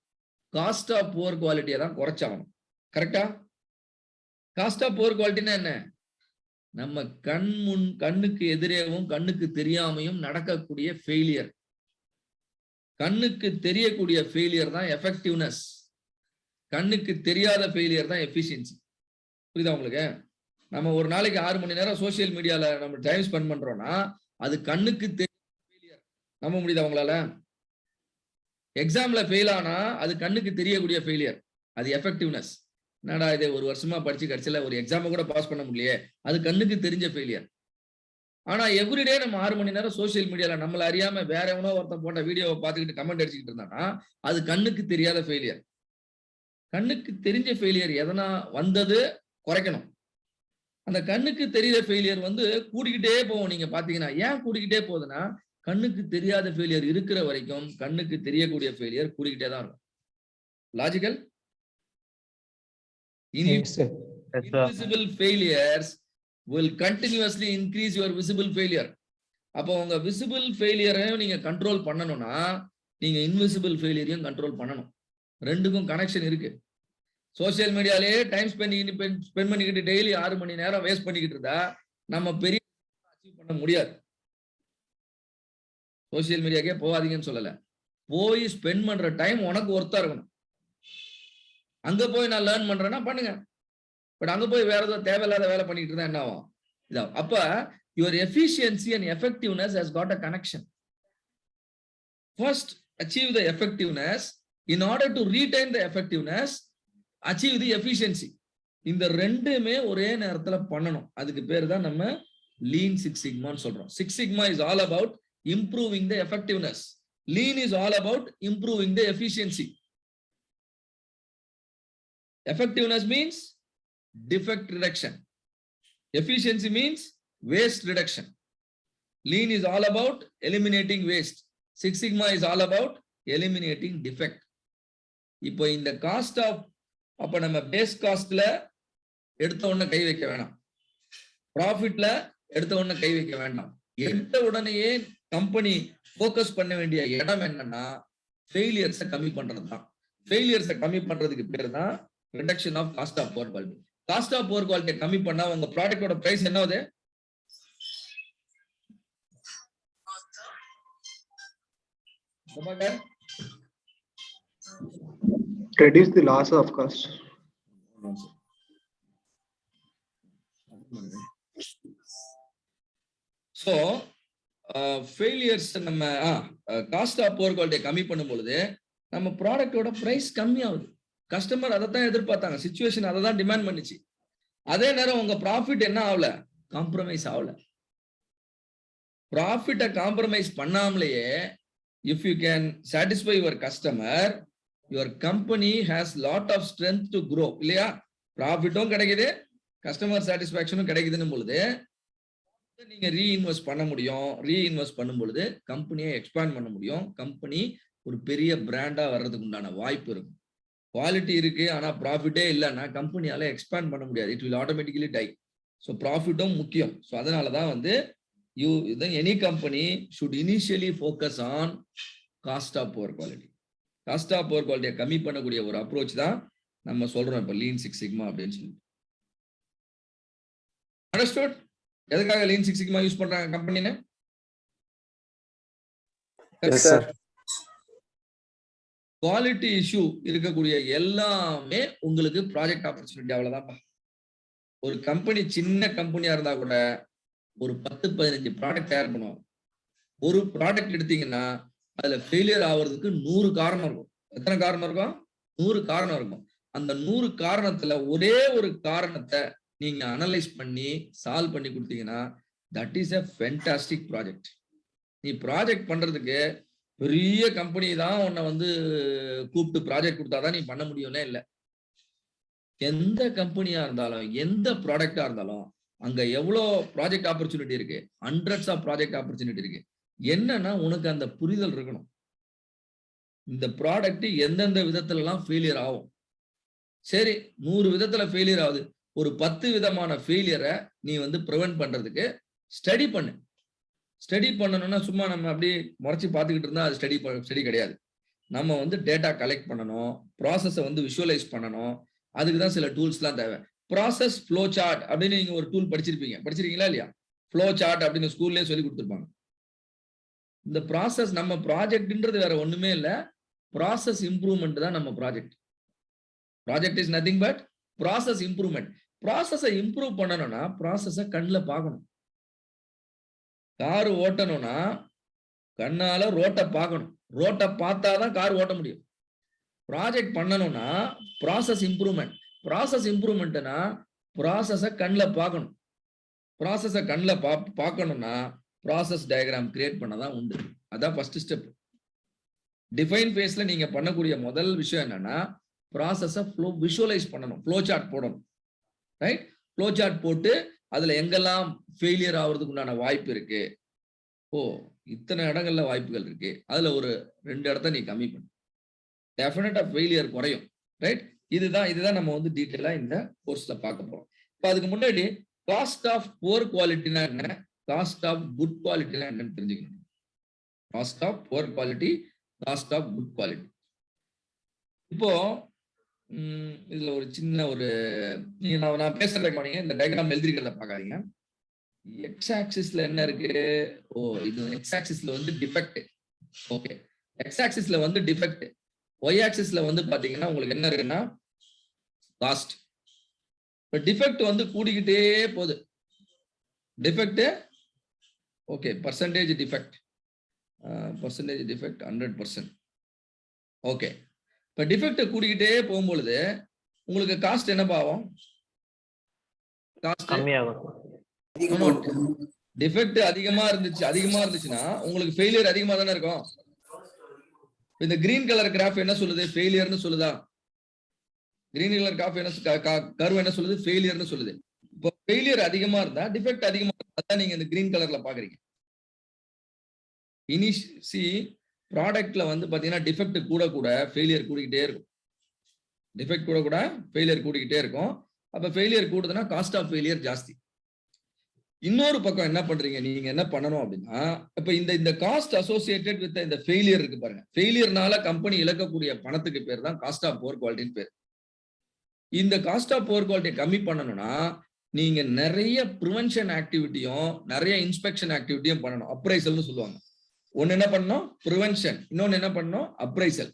காஸ்ட் ஆஃப் புவர் குவாலிட்டியை தான் குறைச்சாகணும். கரெக்டா? காஸ்ட் ஆஃப் புவர் குவாலிட்டினா என்ன? நம்ம கண்ணுக்கு எதிரேவும் கண்ணுக்கு தெரியாமையும் நடக்கக்கூடிய ஃபெயிலியர். கண்ணுக்கு தெரியக்கூடிய ஃபெயிலியர் தான் எஃபெக்டிவ்னஸ். கண்ணுக்கு தெரியாத ஃபெயிலியர் தான் எஃபிஷியன்சி. புரியுதா உங்களுக்கு? நம்ம ஒரு நாளைக்கு 6 மணி நேரம் சோசியல் மீடியால நம்ம டைம் ஸ்பெண்ட் பண்றோம்னா அது கண்ணுக்கு ஃபெயிலியர். நம்ப முடியுதா உங்களால? எக்ஸாம்ல ஃபெயில் ஆனா அது கண்ணுக்கு தெரியக்கூடிய ஃபெயிலியர். அது எஃபெக்டிவ்னஸ். என்னடா இது ஒரு வருஷமா படிச்சு கடைசியில ஒரு எக்ஸாம கூட பாஸ் பண்ண முடியலையே, அது கண்ணுக்கு தெரிஞ்ச ஃபெயிலியர். ஆனா எவ்ரிடே நம்ம 6 மணி நேரம் சோசியல் மீடியால நம்மள அறியாம வேற எவனோ ஒருத்தன் போட்ட வீடியோவை பார்த்துக்கிட்டு கமெண்ட் அடிச்சுக்கிட்டு இருந்தானா அது கண்ணுக்கு தெரியாத ஃபெயிலியர். கண்ணுக்கு தெரிஞ்ச ஃபெயிலியர் எதனா வந்தது குறைக்கணும். அந்த கண்ணுக்கு தெரியாத ஃபெயிலியர் வந்து கூடிக்கிட்டே போகும். நீங்க பாத்தீங்கன்னா ஏன் கூடிக்கிட்டே போகுதுன்னா கண்ணுக்கு தெரியாத ஃபெயிலியர் இருக்கிற வரைக்கும் கண்ணுக்கு தெரியக்கூடிய ஃபெயிலியர் கூடிக்கிட்டே தான் இருக்கும். Logical? Invisible failures will continuously increase your visible failure. அப்போ உங்க விசிபிள் ஃபெயிலியரையும் நீங்க கண்ட்ரோல் பண்ணணும்னா நீங்க இன்விசிபிள் ஃபெயிலியரையும் கண்ட்ரோல் பண்ணணும். ரெண்டுக்கும் கனெக்ஷன் இருக்கு. சோசியல் மீடியாலே டைம் ஸ்பெண்ட் பண்ணிக்கிட்டு டெய்லி 6 மணி நேரம் வேஸ்ட் பண்ணிக்கிட்டு இருந்தா நம்ம பெரிய அச்சீவ் பண்ண முடியாது. சோசியல் மீடியாக்கே போகாதீங்கன்னு சொல்லல, போய் ஸ்பெண்ட் பண்ற டைம் உனக்கு ஒர்த்தா இருக்கணும். அங்க போய் நான் லேர்ன் பண்றேன்னா பண்ணுங்க. பட் அங்க போய் வேற ஏதோ தேவையில்லாத வேலை பண்ணிட்டு இருந்தா என்ன ஆகும்? இதாகும். அப்ப your efficiency and effectiveness has got a connection. First, achieve the effectiveness. In order to retain the effectiveness, achieve the efficiency. இந்த ரெண்டுமே ஒரே நேரத்துல பண்ணணும். அதுக்கு பேர் தான் நம்ம Lean Six Sigma சொல்றோம். Six Sigma is all about improving the effectiveness. Lean is all about improving the efficiency. Effectiveness means defect reduction. Efficiency means waste reduction. Lean is all about eliminating waste. Six Sigma is all about eliminating defect. இப்போ இந்த cost of அப்ப நம்ம base காஸ்ட்ல எடுத்த உடனே கை வைக்க வேண்டாம், ப்ராஃபிட்ல எடுத்த உடனே கை வைக்க வேண்டாம். எடுத்த உடனேயே கம்பெனி ஃபோக்கஸ் பண்ண வேண்டிய இடம் என்னன்னா ஃபெயிலியர்ஸை கம்மி பண்றது தான். ஃபெயிலியர்ஸை கம்மி பண்றதுக்கு பேர் தான் reduction of cost of poor quality. Cost of poor குவாலிட்டியை கம்மி பண்ணா உங்க ப்ராடக்டோட பிரைஸ் என்ன ஆகுது? Reduce the loss of cost. So failures நம்ம காஸ்ட் ஆஃப் புவர் குவாலிட்டியை கம்மி பண்ணும் பொழுது நம்ம ப்ராடக்டோட பிரைஸ் கம்மி ஆகுது. கஸ்டமர் அதை தான் எதிர்பார்த்தாங்க, சிச்சுவேஷன் அதை தான் டிமாண்ட் பண்ணிச்சு. அதே நேரம் உங்க ப்ராஃபிட் என்ன ஆகல? காம்ப்ரமைஸ் ஆகல. ப்ராஃபிட்டை காம்ப்ரமைஸ் பண்ணாமலேயே if you can satisfy your customer, your company has lot of strength to grow. இல்லையா? ப்ராஃபிட்டும் கிடைக்குது, கஸ்டமர் சாட்டிஸ்பாக்சனும் கிடைக்குதுன்னு பொழுது நீங்க ரீஇன்வெஸ்ட் பண்ண முடியும். ரீஇன்வெஸ்ட் பண்ணும் பொழுது கம்பெனியை எக்ஸ்பேண்ட் பண்ண முடியும், கம்பெனி ஒரு பெரிய பிராண்டா வர்றதுக்கு உண்டான வாய்ப்பு இருக்கும். குவாலிட்டி இருக்கு ஆனா ப்ராஃபிட்டே இல்லைன்னா கம்பெனியால எக்ஸ்பேண்ட் பண்ண முடியாது. It will automatically die. So ப்ராஃபிட்டும் முக்கியம். ஸோ அதனாலதான் வந்து any company should initially focus on cost of poor quality. Cost of poor குவாலிட்டியை கம்மி பண்ணக்கூடிய ஒரு அப்ரோச் தான் நம்ம சொல்றோம் இப்போ லீன் சிக்ஸ் சிக்மா அப்படின்னு சொல்லிட்டு. அண்டர்ஸ்டுட்? எதுக்காக லீன் சிக்ஸ் சிக்மா யூஸ் பண்றாங்க கம்பெனின்னு? குவாலிட்டி இஷ்யூ இருக்கக்கூடிய எல்லாமே உங்களுக்கு ப்ராஜெக்ட் ஆப்பர்ச்சுனிட்டி. அவ்வளவுதான்ப்பா. ஒரு கம்பெனி சின்ன கம்பெனியா இருந்தா கூட ஒரு 10-15 ப்ராடக்ட் தயார் பண்ணுவாங்க. ஒரு ப்ராடக்ட் எடுத்தீங்கன்னா அதுல ஃபெயிலியர் ஆகுறதுக்கு 100 காரணம் இருக்கும். எத்தனை காரணம் இருக்கும்? 100 காரணம் இருக்கும். அந்த 100 காரணத்துல ஒரே ஒரு காரணத்தை நீங்க அனலைஸ் பண்ணி சால்வ் பண்ணி கொடுத்தீங்கன்னா that is a fantastic project. நீ ப்ராஜெக்ட் பண்றதுக்கு பெரிய கம்பெனி தான் உன்னை வந்து கூப்பிட்டு ப்ராஜெக்ட் கொடுத்தாதான் நீ பண்ண முடியும்னே இல்லை. எந்த கம்பெனியா இருந்தாலும் எந்த ப்ராடக்டா இருந்தாலும் அங்க எவ்வளோ ப்ராஜெக்ட் ஆப்பர்ச்சுனிட்டி இருக்கு, ஹண்ட்ரட்ஸ் ஆஃப் ப்ராஜெக்ட் ஆப்பர்ச்சுனிட்டி இருக்கு. என்னன்னா உனக்கு அந்த புரிதல் இருக்கணும். இந்த ப்ராடக்ட் எந்தெந்த விதத்துல எல்லாம் ஃபெயிலியர் ஆகும். சரி, 100 விதத்துல ஃபெயிலியர் ஆகுது. ஒரு 10 விதமான ஃபெயிலியரை நீ வந்து ப்ரிவென்ட் பண்றதுக்கு ஸ்டடி பண்ணு. ஸ்டடி பண்ணணும்னா சும்மா நம்ம அப்படியே முறைச்சி பார்த்துக்கிட்டு இருந்தா அது ஸ்டடி கிடையாது. நம்ம வந்து டேட்டா கலெக்ட் பண்ணணும், ப்ராசஸை வந்து விஷுவலைஸ் பண்ணணும். அதுக்கு தான் சில டூல்ஸ்லாம் தேவை. ப்ராசஸ் ஃப்ளோ சார்ட் அப்படின்னு நீங்க ஒரு டூல் படிச்சிருக்கீங்களா இல்லையா? ஃப்ளோ சார்ட் அப்படின்னு ஸ்கூல்லேயே சொல்லி கொடுத்துருப்பாங்க. இந்த ப்ராசஸ் நம்ம ப்ராஜெக்ட்ன்றது வேற ஒண்ணுமே இல்லை, ப்ராசஸ் இம்ப்ரூவ்மெண்ட் தான் நம்ம project. Project is nothing but process improvement. ப்ராசஸை இம்ப்ரூவ் பண்ணணும்னா ப்ராசஸை கண்ணில் பார்க்கணும். கார் ஓட்டணும்னா கண்ணால ரோட்டை பார்க்கணும். ரோட்டை பார்த்தாதான் கார் ஓட்ட முடியும். ப்ராஜெக்ட் பண்ணணும்னா ப்ராசஸ் இம்ப்ரூவ்மெண்ட். ப்ராசஸ் இம்ப்ரூவ்மெண்ட்னா ப்ராசஸை கண்ணில் பார்க்கணும். ப்ராசஸை கண்ணில் பார்க்கணும்னா ப்ராசஸ் டயக்ராம் கிரியேட் பண்ணதான் உண்டு. அதான் ஃபர்ஸ்ட் ஸ்டெப். டிஃபைன் ஃபேஸ்ல நீங்க பண்ணக்கூடிய முதல் விஷயம் என்னன்னா ப்ராசஸை விஷுவலைஸ் பண்ணணும், ஃப்ளோ சார்ட் போடணும். ரைட்? ஃப்ளோ சார்ட் போட்டு அதுல எங்கெல்லாம் ஃபெயிலியர் ஆகுறதுக்கு உண்டான வாய்ப்பு இருக்கு, இத்தனை இடங்கள்ல வாய்ப்புகள் இருக்கு, அதுல ஒரு 2 இடத்த நீ கம்மி பண்ணு, டெஃபினட்டா ஃபெயிலியர் குறையும். ரைட்? இதுதான் நம்ம வந்து டீட்டெயிலா இந்த கோர்ஸ்ல பார்க்க போறோம். இப்போ அதுக்கு முன்னாடி காஸ்ட் ஆஃப் புவர் குவாலிட்டினா என்ன, காஸ்ட் ஆஃப் குட் குவாலிட்டினா என்னன்னு தெரிஞ்சுக்கணும். Cost of poor quality, cost of good quality. இப்போ இதுல ஒரு சின்ன ஒரு நான் பேசுறதுக்கு நீங்க இந்த டயக்ராம் எழுதிருக்கிறத பாக்காதீங்க. எக்ஸ் ஆக்சிஸ்ல என்ன இருக்கு? இது எக்ஸ் ஆக்சிஸ்ல வந்து டிஃபெக்ட். ஓகே, எக்ஸ் ஆக்சிஸ்ல வந்து டிஃபெக்ட். ஒய் ஆக்சிஸ்ல வந்து பாத்தீங்கன்னா உங்களுக்கு என்ன இருக்குன்னா காஸ்ட். இப்போ டிஃபெக்ட் வந்து கூடிக்கிட்டே போகுது. Defect okay, percentage defect 100%. Okay, இப்போ டிஃபெக்ட் கூடிக்கிட்டே போகும்பொழுது உங்களுக்கு காஸ்ட் என்ன ஆகும்? காஸ்ட் கம்மியாகும். டிஃபெக்ட் அதிகமா இருந்துச்சுன்னா உங்களுக்கு ஃபெயிலியர் அதிகமா தானே இருக்கும். இந்த கிரீன் கலர் கிராஃப் என்ன சொல்லுது? ஃபெயிலியர்னு சொல்லுதா? கிரீன் கலர் கர்வ் என்ன சொல்லுது? ஃபெயிலியர்னு சொல்லுது. இப்போ ஃபெயிலியர் அதிகமா இருந்தா டிஃபெக்ட் அதிகமா இருந்தா அதான் நீங்க இந்த கிரீன் கலர்ல பாக்குறீங்க. ப்ராடக்ட்ல வந்து பாத்தீங்கன்னா டிஃபெக்ட் கூட ஃபெயிலியர் கூடிக்கிட்டே இருக்கும். டிஃபெக்ட் கூட ஃபெயிலியர் கூடிக்கிட்டே இருக்கும். அப்ப ஃபெயிலியர் கூடுதுன்னா காஸ்ட் ஆஃப் ஃபெயிலியர் ஜாஸ்தி. இன்னொரு பக்கம் என்ன பண்றீங்க நீங்க, என்ன பண்ணணும் அப்படின்னா, இப்ப இந்த காஸ்ட் அசோசியேட்டட் வித் இந்த ஃபெயிலியர் இருக்கு பாருங்க. ஃபெயிலியர்னால கம்பெனி இழக்கக்கூடிய பணத்துக்கு பேர் தான் காஸ்ட் ஆஃப் புவர் குவாலிட்டின்னு பேர். இந்த காஸ்ட் ஆஃப் புவர் குவாலிட்டியை கம்மி பண்ணணும்னா நீங்க நிறைய ப்ரிவென்ஷன் ஆக்டிவிட்டியும் நிறைய இன்ஸ்பெக்ஷன் ஆக்டிவிட்டியும் பண்ணணும். அப்ரைசல்னு சொல்லுவாங்க. ஒன்னு என்ன பண்ணணும்? ப்ரிவென்ஷன். இன்னொன்னு என்ன பண்ணணும்? அப்ரைசல்.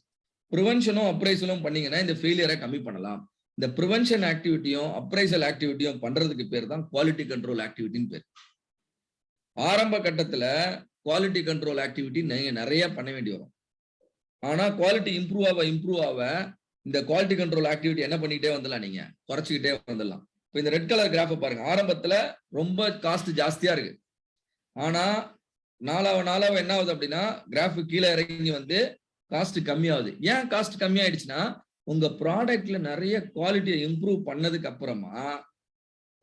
ப்ரிவென்ஷனும் அப்ரைசலும் பண்ணீங்கன்னா இந்த ஃபெயிலியரை கம்மி பண்ணலாம். இந்த ப்ரிவென்ஷன் ஆக்டிவிட்டியும் அப்ரைசல் ஆக்டிவிட்டியும் பண்றதுக்கு பேர் தான் குவாலிட்டி கண்ட்ரோல் ஆக்டிவிட்டின்னு பேர். ஆரம்ப கட்டத்துல குவாலிட்டி கண்ட்ரோல் ஆக்டிவிட்டி நீங்க நிறைய பண்ண வேண்டி வரும். ஆனா குவாலிட்டி இம்ப்ரூவ் ஆக இந்த குவாலிட்டி கண்ட்ரோல் ஆக்டிவிட்டி என்ன பண்ணிக்கிட்டே வந்துடலாம், நீங்க குறைச்சிக்கிட்டே வந்துடலாம். இப்போ இந்த ரெட் கலர் கிராஃபை பாருங்க. ஆரம்பத்துல ரொம்ப காஸ்ட் ஜாஸ்தியா இருக்கு. ஆனா நாளாவ என்ன ஆகுது அப்படின்னா கிராஃப் கீழே இறங்கி வந்து காஸ்ட் கம்மியாகுது. ஏன் காஸ்ட் கம்மியாயிடுச்சுன்னா உங்க ப்ராடக்ட்ல நிறைய குவாலிட்டியை இம்ப்ரூவ் பண்ணதுக்கு அப்புறமா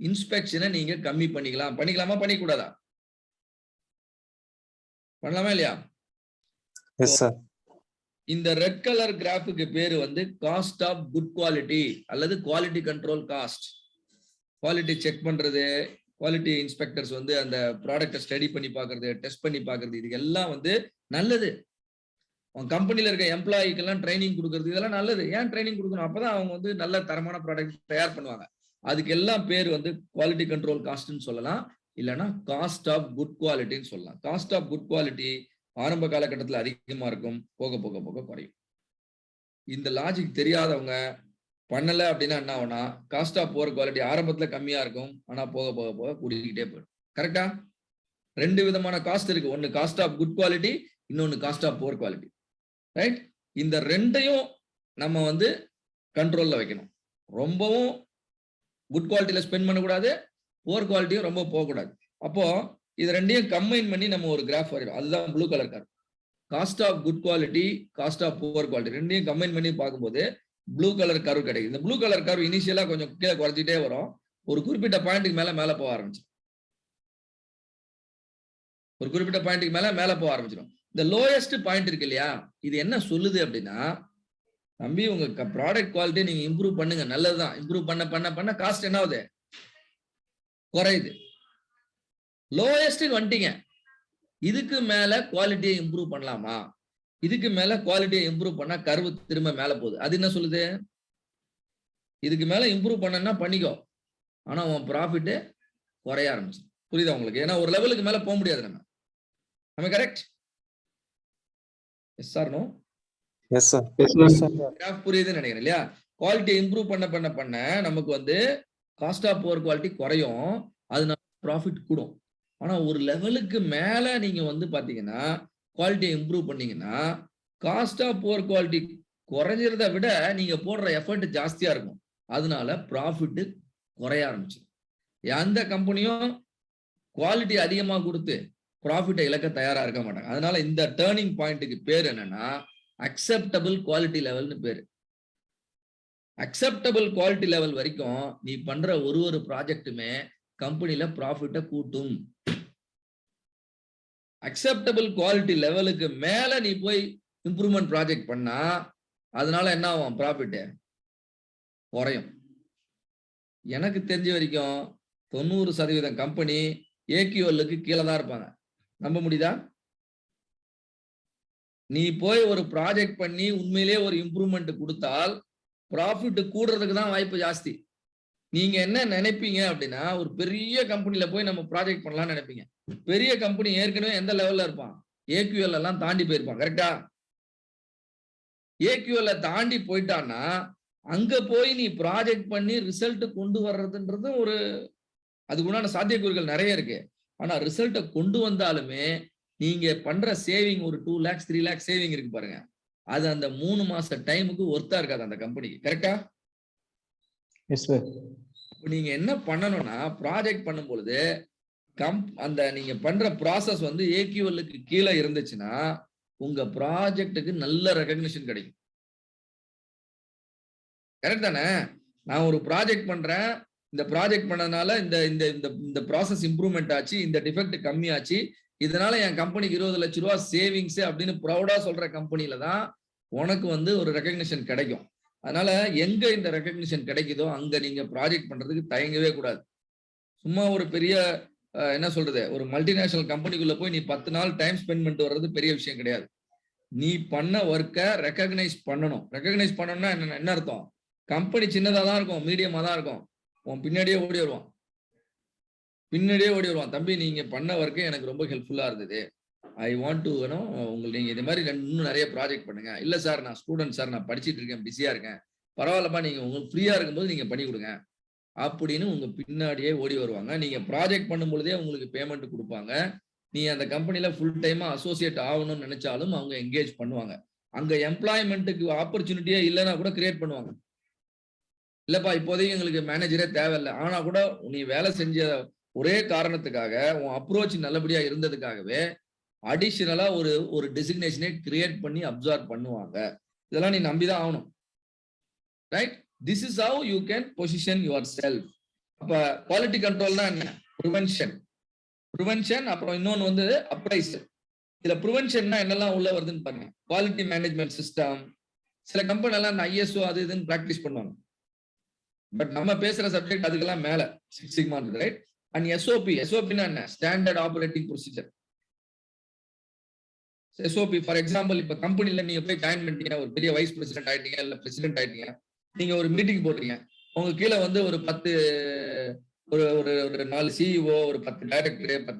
இன்ஸ்பெக்ஷனை நீங்க கம்மி பண்ணிக்கலாமா பண்ணிக்கூடாதா? பண்ணலாமா இல்லையா? இந்த ரெட் கலர் கிராஃபுக்கு பேரு வந்து காஸ்ட் ஆஃப் குட் குவாலிட்டி அல்லது quality control cost. Quality check பண்றது, குவாலிட்டி இன்ஸ்பெக்டர்ஸ் வந்து அந்த ப்ராடக்ட்டை ஸ்டடி பண்ணி பார்க்கறது, டெஸ்ட் பண்ணி பார்க்கறது, இது எல்லாம் வந்து நல்லது. உங்க கம்பெனில இருக்க எம்ப்ளாயிக்கெல்லாம் ட்ரைனிங் கொடுக்கறது இதெல்லாம் நல்லது. ஏன் ட்ரைனிங் கொடுக்கணும்? அப்பதான் அவங்க வந்து நல்ல தரமான ப்ராடக்ட் தயார் பண்ணுவாங்க. அதுக்கு எல்லாம் பேர் வந்து குவாலிட்டி கண்ட்ரோல் காஸ்ட்னு சொல்லலாம், இல்லைன்னா காஸ்ட் ஆஃப் குட் குவாலிட்டின்னு சொல்லலாம். காஸ்ட் ஆஃப் குட் குவாலிட்டி ஆரம்ப காலகட்டத்தில் அதிகமா இருக்கும், போக போக போக குறையும். இந்த லாஜிக் தெரியாதவங்க பண்ணல அப்படின்னா என்ன ஆகும்னா, காஸ்ட் ஆஃப் புவர் குவாலிட்டி ஆரம்பத்துல கம்மியா இருக்கும், ஆனா போக போக போக கூடிக்கிட்டே போயிடும். கரெக்டா? 2 விதமான காஸ்ட் இருக்கு. ஒன்னு காஸ்ட் ஆஃப் குட் குவாலிட்டி, இன்னொன்னு cost of poor quality. Right? இந்த ரெண்டையும் நம்ம வந்து கண்ட்ரோல்ல வைக்கணும். ரொம்பவும் குட் குவாலிட்டியில ஸ்பெண்ட் பண்ணக்கூடாது, புவர் குவாலிட்டியும் ரொம்ப போகக்கூடாது. அப்போ இது ரெண்டையும் கம்பைன் பண்ணி நம்ம ஒரு கிராஃப் வரையும். அதுதான் blue colour car. Cost of good quality, cost of poor quality ரெண்டையும் கம்பைன் பண்ணி பார்க்கும்போது ப்ளூ கலர் கர்வ் கிடைக்குது. இந்த ப்ளூ கலர் கர்வ் இனிஷியலா கொஞ்சம் கீழே குறைஞ்சிட்டே வரும், ஒரு குறிப்பிட்ட பாயிண்ட்டுக்கு மேல போக ஆரம்பிச்சிடும். ஒரு குறிப்பிட்ட பாயிண்ட்டுக்கு மேல போக ஆரம்பிச்சிடும். இந்த லோயஸ்ட் பாயிண்ட் இருக்கு இல்லையா, இது என்ன சொல்லுது அப்படின்னா, தம்பி உங்க ப்ராடக்ட் குவாலிட்டி நீங்க இம்ப்ரூவ் பண்ணுங்க, நல்லதுதான். இம்ப்ரூவ் பண்ண பண்ண பண்ண காஸ்ட் என்ன ஆகுது? குறையுது. லோயஸ்ட்டுக்கு வந்துட்டீங்க, இதுக்கு மேல குவாலிட்டியை இம்ப்ரூவ் பண்ணலாமா? இதுக்கு மேல குவாலிட்டியை இம்ப்ரூவ் பண்ணா கர்வ் திரும்ப மேல போகுது. அது என்ன சொல்லுது? இதுக்கு மேல இம்ப்ரூவ் பண்ணனா பண்ணிக்கோ, ஆனா உன் ப்ராஃபிட் குறைய ஆரம்பிச்சு. புரியுதா உங்களுக்கு? ஏன்னா ஒரு லெவலுக்கு மேல போக முடியாது நம்ம correct? Yes or no? Yes sir. Graph புரியுதுன்னு நினைக்கிறேன் இல்லையா? குவாலிட்டியை இம்ப்ரூவ் பண்ண பண்ண பண்ண நமக்கு வந்து காஸ்ட் ஆஃப் புவர் குவாலிட்டி குறையும், அதனால ப்ராஃபிட் கூடும். ஆனா ஒரு லெவலுக்கு மேல நீங்க வந்து பாத்தீங்கன்னா குவாலிட்டியை இம்ப்ரூவ் பண்ணீங்கன்னா காஸ்ட் ஆஃப் புவர் குவாலிட்டி குறைஞ்சிறத விட நீங்க போடுற எஃபர்ட் ஜாஸ்தியா இருக்கும், அதனால ப்ராஃபிட் குறைய ஆரம்பிச்சு. எந்த கம்பெனியும் குவாலிட்டி அதிகமா கொடுத்து ப்ராஃபிட்டை இழக்க தயாரா இருக்க மாட்டாங்க. அதனால இந்த டேர்னிங் பாயிண்ட்டுக்கு பேர் என்னன்னா அக்செப்டபிள் குவாலிட்டி லெவல்னு பேரு. அக்செப்டபிள் குவாலிட்டி லெவல் வரைக்கும் நீ பண்ற ஒரு ப்ராஜெக்ட்டுமே கம்பெனில ப்ராஃபிட்டை கூட்டும். அக்செப்டபிள் குவாலிட்டி லெவலுக்கு மேல நீ போய் இம்ப்ரூவ்மெண்ட் ப்ராஜெக்ட் பண்ணா அதனால என்ன ஆகும்? ப்ராஃபிட் குறையும். எனக்கு தெரிஞ்ச வரைக்கும் 90% கம்பெனி ஏக்யூஎல்லுக்கு கீழே தான் இருப்பாங்க. நம்ப முடியுதா? நீ போய் ஒரு ப்ராஜெக்ட் பண்ணி உண்மையிலேயே ஒரு இம்ப்ரூவ்மெண்ட் கொடுத்தால் ப்ராஃபிட் கூடுறதுக்கு தான் வாய்ப்பு ஜாஸ்தி. நீங்க என்ன நினைப்பீங்க அப்படின்னா, ஒரு பெரிய கம்பெனில போய் நம்ம ப்ராஜெக்ட் பண்ணலாம்னு நினைப்பீங்க. பெரிய கம்பெனி ஏற்கனவே எந்த லெவல்ல இருப்பான்? ஏக்யூஎல் எல்லாம் தாண்டி போயிருப்பான். கரெக்டா? ஏக்யூஎல் தாண்டி போயிட்டான்னா அங்க போய் நீ ப்ராஜெக்ட் பண்ணி ரிசல்ட் கொண்டு வர்றதுன்றது ஒரு அதுக்குண்டான சாத்தியக்கூறுகள் நிறைய இருக்கு. ஆனா ரிசல்ட்டை கொண்டு வந்தாலுமே நீங்க பண்ற சேவிங் ஒரு 2 lakhs 3 lakhs சேவிங் இருக்கு பாருங்க, அது அந்த 3 மாச டைமுக்கு ஒர்த்தா இருக்காது அந்த கம்பெனிக்கு. கரெக்டா? Yes sir. நீங்க என்ன பண்ணணும்னா, ப்ராஜெக்ட் பண்ணும் பொழுது அந்த நீங்க பண்ற ப்ராசஸ் வந்து ஏக்யூஎல்லுக்கு கீழே இருந்துச்சுன்னா உங்க ப்ராஜெக்டுக்கு நல்ல ரெகக்னிஷன் கிடைக்கும். கரெக்ட் தானே? நான் ஒரு ப்ராஜெக்ட் பண்றேன், இந்த ப்ராஜெக்ட் பண்ணதுனால இந்த இந்த இந்த ப்ராசஸ் இம்ப்ரூவ்மெண்ட் ஆச்சு, இந்த டிஃபெக்ட் கம்மியாச்சு, இதனால என் கம்பெனிக்கு 20 லட்சம் ரூபாய் சேவிங்ஸ் அப்படின்னு ப்ரௌடா சொல்ற கம்பெனில தான் உனக்கு வந்து ஒரு ரெகக்னிஷன் கிடைக்கும். அதனால எங்க இந்த ரெகக்னிஷன் கிடைக்குதோ அங்க நீங்க ப்ராஜெக்ட் பண்றதுக்கு தயங்கவே கூடாது. சும்மா ஒரு பெரிய என்ன சொல்றது, ஒரு மல்டிநேஷனல் கம்பெனிக்குள்ள போய் நீ 10 நாள் டைம் ஸ்பெண்ட் பண்ணிட்டு வர்றது பெரிய விஷயம் கிடையாது. நீ பண்ண ஒர்க்கை ரெகக்னைஸ் பண்ணணும். ரெகக்னைஸ் பண்ணணும்னா என்ன அர்த்தம்? கம்பெனி சின்னதா தான் இருக்கும், மீடியமா தான் இருக்கும், உன் பின்னாடியே ஓடி வருவான். தம்பி நீங்க பண்ண ஒர்க்கு எனக்கு ரொம்ப ஹெல்ப்ஃபுல்லா இருந்தது, ஐ வாண்ட் டு உங்களுக்கு நீங்க இந்த மாதிரி இன்னும் நிறைய ப்ராஜெக்ட் பண்ணுங்க. இல்ல சார் நான் ஸ்டூடெண்ட் சார், நான் படிச்சுட்டு இருக்கேன், பிஸியா இருக்கேன், பரவாயில்லப்பா நீங்க உங்களுக்கு ஃப்ரீயா இருக்கும்போது நீங்க பண்ணி கொடுங்க அப்படின்னு உங்க பின்னாடியே ஓடி வருவாங்க. நீங்க ப்ராஜெக்ட் பண்ணும் பொழுதே உங்களுக்கு பேமெண்ட் கொடுப்பாங்க. நீ அந்த கம்பெனில ஃபுல் டைமா அசோசியேட் ஆகணும்னு நினைச்சாலும் அவங்க என்கேஜ் பண்ணுவாங்க. அங்க எம்ப்ளாய்மெண்ட்டுக்கு ஆப்பர்ச்சுனிட்டியே இல்லைன்னா கூட கிரியேட் பண்ணுவாங்க. இல்லப்பா இப்போதைக்கு எங்களுக்கு மேனேஜரே தேவையில்லை, ஆனா கூட நீ வேலை செஞ்ச ஒரே காரணத்துக்காக உன் அப்ரோச் நல்லபடியா இருந்ததுக்காகவே அடிஷனலா ஒரு டெசிக்னேஷனை கிரியேட் பண்ணி அப்சார்ப் பண்ணுவாங்க. இதெல்லாம் நீ நம்பிதான் ஆகணும். Right? This is how you can position your self. அப்ப குவாலிட்டி கண்ட்ரோல்னா என்ன? ப்ரிவென்ஷன். அப்புறம் இன்னொன்னு வந்து அப்ரைசல். இதுல ப்ரிவென்ஷன்னா என்னெல்லாம் உள்ள வருதுன்னு பாருங்க. குவாலிட்டி மேனேஜ்மெண்ட் சிஸ்டம், சில கம்பெனி எல்லாம் ஐஎஸ்ஓ அது இதுன்னு பிராக்டிஸ் பண்ணுவாங்க. பட் நம்ம பேசுற சப்ஜெக்ட் அதுக்கெல்லாம் மேல சிக்ஸ் சிக்மா, ரைட்? அண்ட் எஸ்ஓபினா என்ன? Standard operating procedure. SOP for example, இப்ப கம்பெனில நீங்க போய் ஜாயின் பண்ணிட்டீங்க, ஒரு பெரிய வைஸ் பிரசிடென்ட் ஆயிட்டீங்க, இல்ல பிரசிடென்ட் ஆயிட்டீங்க, நீங்க ஒரு மீட்டிங் போடுறீங்க, உங்க கீழே வந்து ஒரு 4 சிஇஓ, ஒரு 10 டைரக்டர், 10